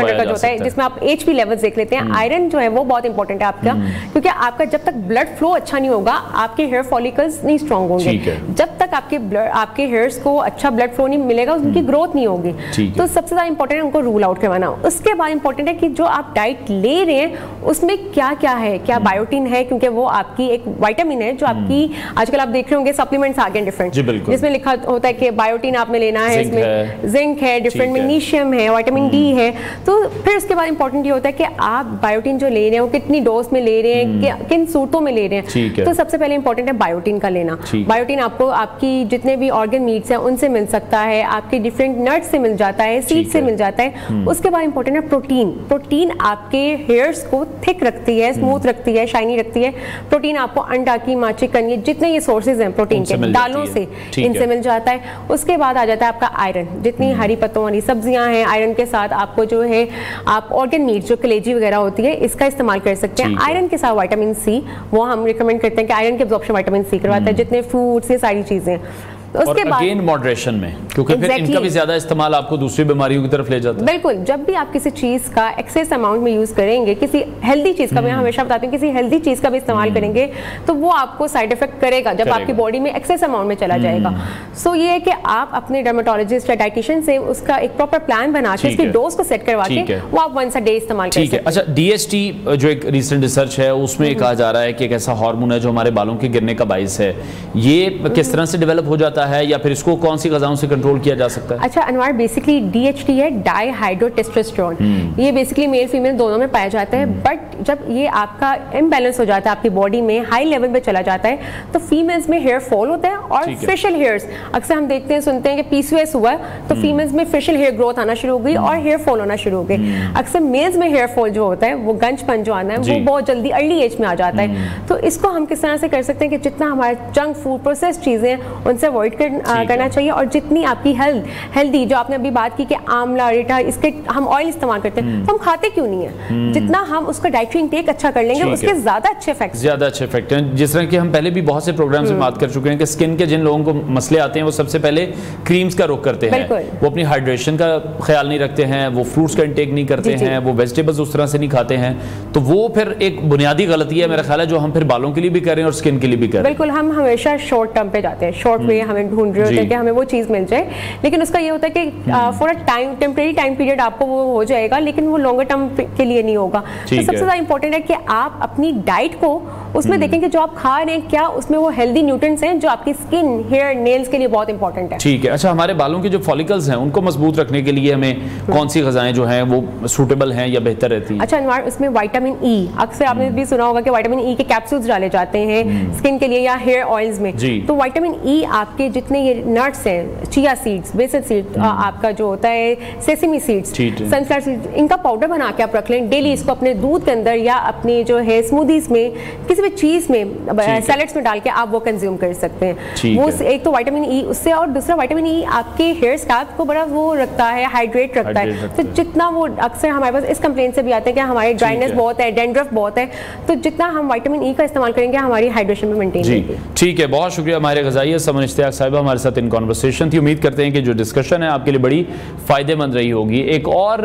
का जो होता है, जिसमें आप HP लेवल्स देख लेते हैं। आयरन जो है वो बहुत इंपॉर्टेंट है आपका, क्योंकि आपका जब तक ब्लड फ्लो अच्छा नहीं होगा आपके हेयर फॉलिकल्स नहीं स्ट्रॉन्ग होंगे। जब तक आपके हेयर्स को अच्छा ब्लड फ्लो नहीं मिलेगा उनकी ग्रोथ नहीं होगी। तो सबसे ज्यादा इंपॉर्टेंट है उनको रूल आउट करवाना। उसके बाद इंपॉर्टेंट है कि जो आप डाइट ले रहे हैं उसमें क्या क्या है, क्या बायोटिन है, क्योंकि वो आपकी एक विटामिन है जो आपकी आजकल आप देख रहे होंगे सप्लीमेंट्स आ गए डिफरेंट, जिसमें लिखा होता है कि बायोटिन आपने लेना है, इसमें जिंक है, डिफरेंट मैग्नीशियम है, विटामिन D है। तो फिर उसके बाद इंपॉर्टेंट ये होता है कि आप बायोटिन जो ले रहे हैं वो कितनी डोज में ले रहे हैं, किन सूरतों में ले रहे हैं। तो सबसे पहले इंपॉर्टेंट है बायोटिन का लेना। बायोटिन आपको आपकी जितने भी ऑर्गन मीट्स हैं उनसे मिल सकता है, आपके डिफरेंट नट्स से मिल जाता है, सीड से मिल जाता है। उसके बाद इंपॉर्टेंट है प्रोटीन। प्रोटीन आपके हेयर्स को थिक रखती है, स्मूथ रखती है, शाइनी रखती है। प्रोटीन आपको अंडा की, माची, कनिया, जितने ये सोर्सेज हैं प्रोटीन के, दालों से, इनसे मिल जाता है। उसके बाद आ जाता है आपका आयरन। जितनी हरी पत्तों वाली सब्जियां हैं, आयरन के साथ आपको जो है आप ऑर्गन मीट जो कलेजी वगैरह होती है इसका इस्तेमाल कर सकते हैं। आयरन के साथ विटामिन C, वो हम रिकमेंड करते हैं कि आयरन के एब्जॉर्प्शन विटामिन C करवाता है, जितने फ्रूट्स, ये सारी चीजें। उसके बाद अगेन मॉडरेशन में, क्योंकि फिर इनका भी ज्यादा इस्तेमाल आपको दूसरी बीमारियों की तरफ ले जाता है। बिल्कुल, जब भी आप किसी चीज का एक्सेस अमाउंट में यूज करेंगे, किसी हेल्दी चीज का, मैं हमेशा बताती हूँ, किसी हेल्दी चीज का भी इस्तेमाल करेंगे तो वो आपको साइड इफेक्ट करेगा जब आपकी बॉडी में एक्सेस अमाउंट में चला जाएगा। सो ये है कि आप अपने डर्मेटोलॉजिस्ट या डाइटिशियन से उसका एक प्रॉपर प्लान बना के उसकी डोज को सेट करवा के वो आप वंस अ डे इस्तेमाल कर सकते हैं। अच्छा, DHT जो एक रिसेंट रिसर्च है उसमें कहा जा रहा है कि एक ऐसा हार्मोन है जो हमारे बालों के गिरने का बाइस है, ये किस तरह से डेवलप हो जाता है या फिर इसको कौन सी ग़िज़ाओं से कंट्रोल किया जा सकता है? अच्छा अनवर, बेसिकली DHT है डाईहाइड्रोटेस्टोस्टेरोन। ये बेसिकली मेल फीमेल दोनों में पाया जाता है, बट जब ये आपका इम्बैलेंस हो जाता है, आपकी बॉडी में हाई लेवल पे चला जाता है, तो फीमेल्स में हेयर फॉल होता है और फेशियल हेयर्स, अक्सर हम देखते हैं, सुनते हैं कि PCOS हुआ तो फीमेल्स में फेशियल हेयर ग्रोथ आना शुरू हो गई और हेयर फॉल होना शुरू हो गई। अक्सर मेल्स में हेयर फॉल जो होता है, वो गंजपन जो आना है, वो बहुत जल्दी अर्ली एज में आ जाता है। तो इसको हम किस तरह से कर सकते हैं कि जितना हमारे जंक फूड, प्रोसेस चीजें, उनसे अवॉइड अवॉइड करना चाहिए। और जितनी आपकी हेल्दी, जो आपने अभी बात की कि आंवला, रीठा, इसके हम ऑयल इस्तेमाल करते हैं, तो हम खाते क्यों नहीं है? जितना हम उसका डाइटरी इंटेक अच्छा कर लेंगे, उसके ज्यादा अच्छे इफेक्ट हैं। जिस तरह कि हम पहले भी बहुत से प्रोग्राम्स में बात कर चुके हैं कि स्किन के जिन लोगों को मसले आते हैं वो सबसे पहले क्रीम्स का रुख करते हैं, वो अपनी हाइड्रेशन का ख्याल नहीं रखते हैं, वो फ्रूट्स का इंटेक नहीं करते हैं, वो वेजिटेबल्स उस तरह से नहीं खाते हैं, तो वो फिर एक बुनियादी गलती है मेरा ख्याल है, जो हम फिर बालों के लिए भी कर रहे हैं और स्किन के लिए भी कर रहे हैं। बिल्कुल, हम हमेशा शॉर्ट टर्म पे जाते हैं, शॉर्ट वे हमें ढूंढ रहे होते हैं कि हमें वो चीज मिल जाए, लेकिन उसका ये होता है कि for a time, temporary time period आपको वो हो जाएगा, लेकिन वो लॉन्गर टर्म के लिए नहीं होगा। तो सबसे ज्यादा इंपॉर्टेंट है कि आप अपनी डाइट को उसमें देखें कि जो आप खा रहे हैं क्या उसमें वो हेल्दी न्यूट्रिएंट्स हैं जो आपकी स्किन, हेयर, नेल्स के लिए बहुत इंपॉर्टेंट है। ठीक है। अच्छा, हमारे बालों के जो फॉलिकल्स हैं उनको मजबूत रखने के लिए हमें कौन सी ग़िज़ाएं जो हैं वो सूटेबल हैं या बेहतर रहती हैं? अच्छा अनवार, इसमें विटामिन ई, अक्सर आपने भी सुना होगा कि विटामिन ई के कैप्सूल्स डाले जाते हैं स्किन के लिए या हेयर ऑयल्स में। तो विटामिन ई आपके जितने ये नट्स हैं, चिया सीड्स, बेसिल सीड्स, आपका जो होता है सेसमी सीड्स, सनफ्लावर सीड्स, इनका पाउडर बना के आप रख लें डेली। इसको अपने दूध के अंदर या अपनी जो है स्मूदीज में, किसी भी चीज में, सैलेड्स में डाल के आप वो कंज्यूम कर सकते हैं। वो एक तो विटामिन ई उससे, और दूसरा विटामिन ई आपके हेयर स्कैल्प को बड़ा वो रखता है, हाइड्रेट रखता है। तो जितना वो, अक्सर हमारे पास इस कंप्लेंट से भी आते हैं कि हमारे ड्राइनेस बहुत है, डैंड्रफ बहुत है, तो जितना हम विटामिन ई का इस्तेमाल करेंगे हमारी हाइड्रेशन में मेंटेन रहेगी। ठीक है, बहुत शुक्रिया हमारे ग़िज़ाई समन इश्तियाक साहिबा हमारे साथ इन कॉन्वर्सेशन थी। उम्मीद करते हैं कि जो डिस्कशन है आपके लिए बड़ी फ़ायदेमंद रही होगी। एक और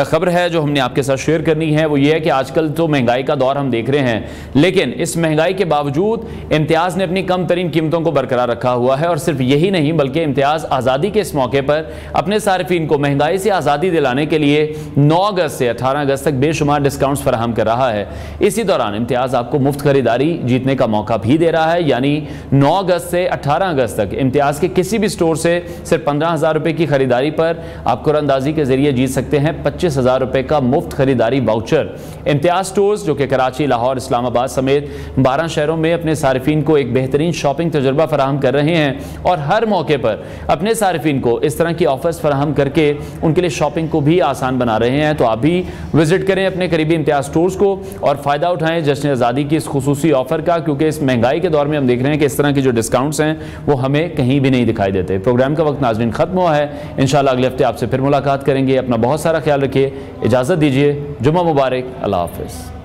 ख़बर है जो हमने आपके साथ शेयर करनी है, वो ये है कि आजकल तो महंगाई का दौर हम देख रहे हैं, लेकिन इस महंगाई के बावजूद इम्तियाज़ ने अपनी कम तरीन कीमतों को बरकरार रखा हुआ है। और सिर्फ यही नहीं बल्कि इम्तियाज़ आज़ादी के इस मौके पर अपने सारिफीन को महंगाई से आज़ादी दिलाने के लिए 9 अगस्त से 18 अगस्त तक बेशुमार डिस्काउंट्स फराहम कर रहा है। इसी दौरान इम्तियाज़ आपको मुफ्त खरीदारी जीतने का मौका भी दे रहा है, यानी 9 अगस्त से 18 अगस्त तक इम्तियाज़ के किसी भी स्टोर से सिर्फ 15,000 रुपये की खरीदारी पर आप कुरअंदाजी के जरिए जीत सकते हैं 25,000 रुपये का मुफ्त खरीदारी वाउचर। इम्तियाज़ स्टोर्स जो कि कराची, लाहौर, इस्लामाबाद समेत 12 शहरों में अपने सारिफीन को एक बेहतरीन शॉपिंग तजुर्बा फराहम कर रहे हैं और हर मौके पर अपने सारिफीन को इस तरह की ऑफर्स फराहम करके उनके लिए शॉपिंग को भी आसान बना रहे हैं। तो आप भी विजिट करें अपने करीबी इम्तियाज़ स्टोर्स को और फ़ायदा उठाएं जश्न आज़ादी की इस खुसूसी ऑफर का, क्योंकि इस महंगाई के दौर में हम देख रहे हैं कि इस तरह के जो डिस्काउंट्स हैं वो हमें कहीं भी नहीं दिखाई देते। प्रोग्राम का वक्त नाज़रीन ख़त्म हुआ है, इंशाअल्लाह अगले हफ्ते आपसे फिर मुलाकात करेंगे। अपना बहुत सारा ख्याल रखिए, इजाज़त दीजिए, जुम्मा मुबारक, अल्लाह हाफ़िज़।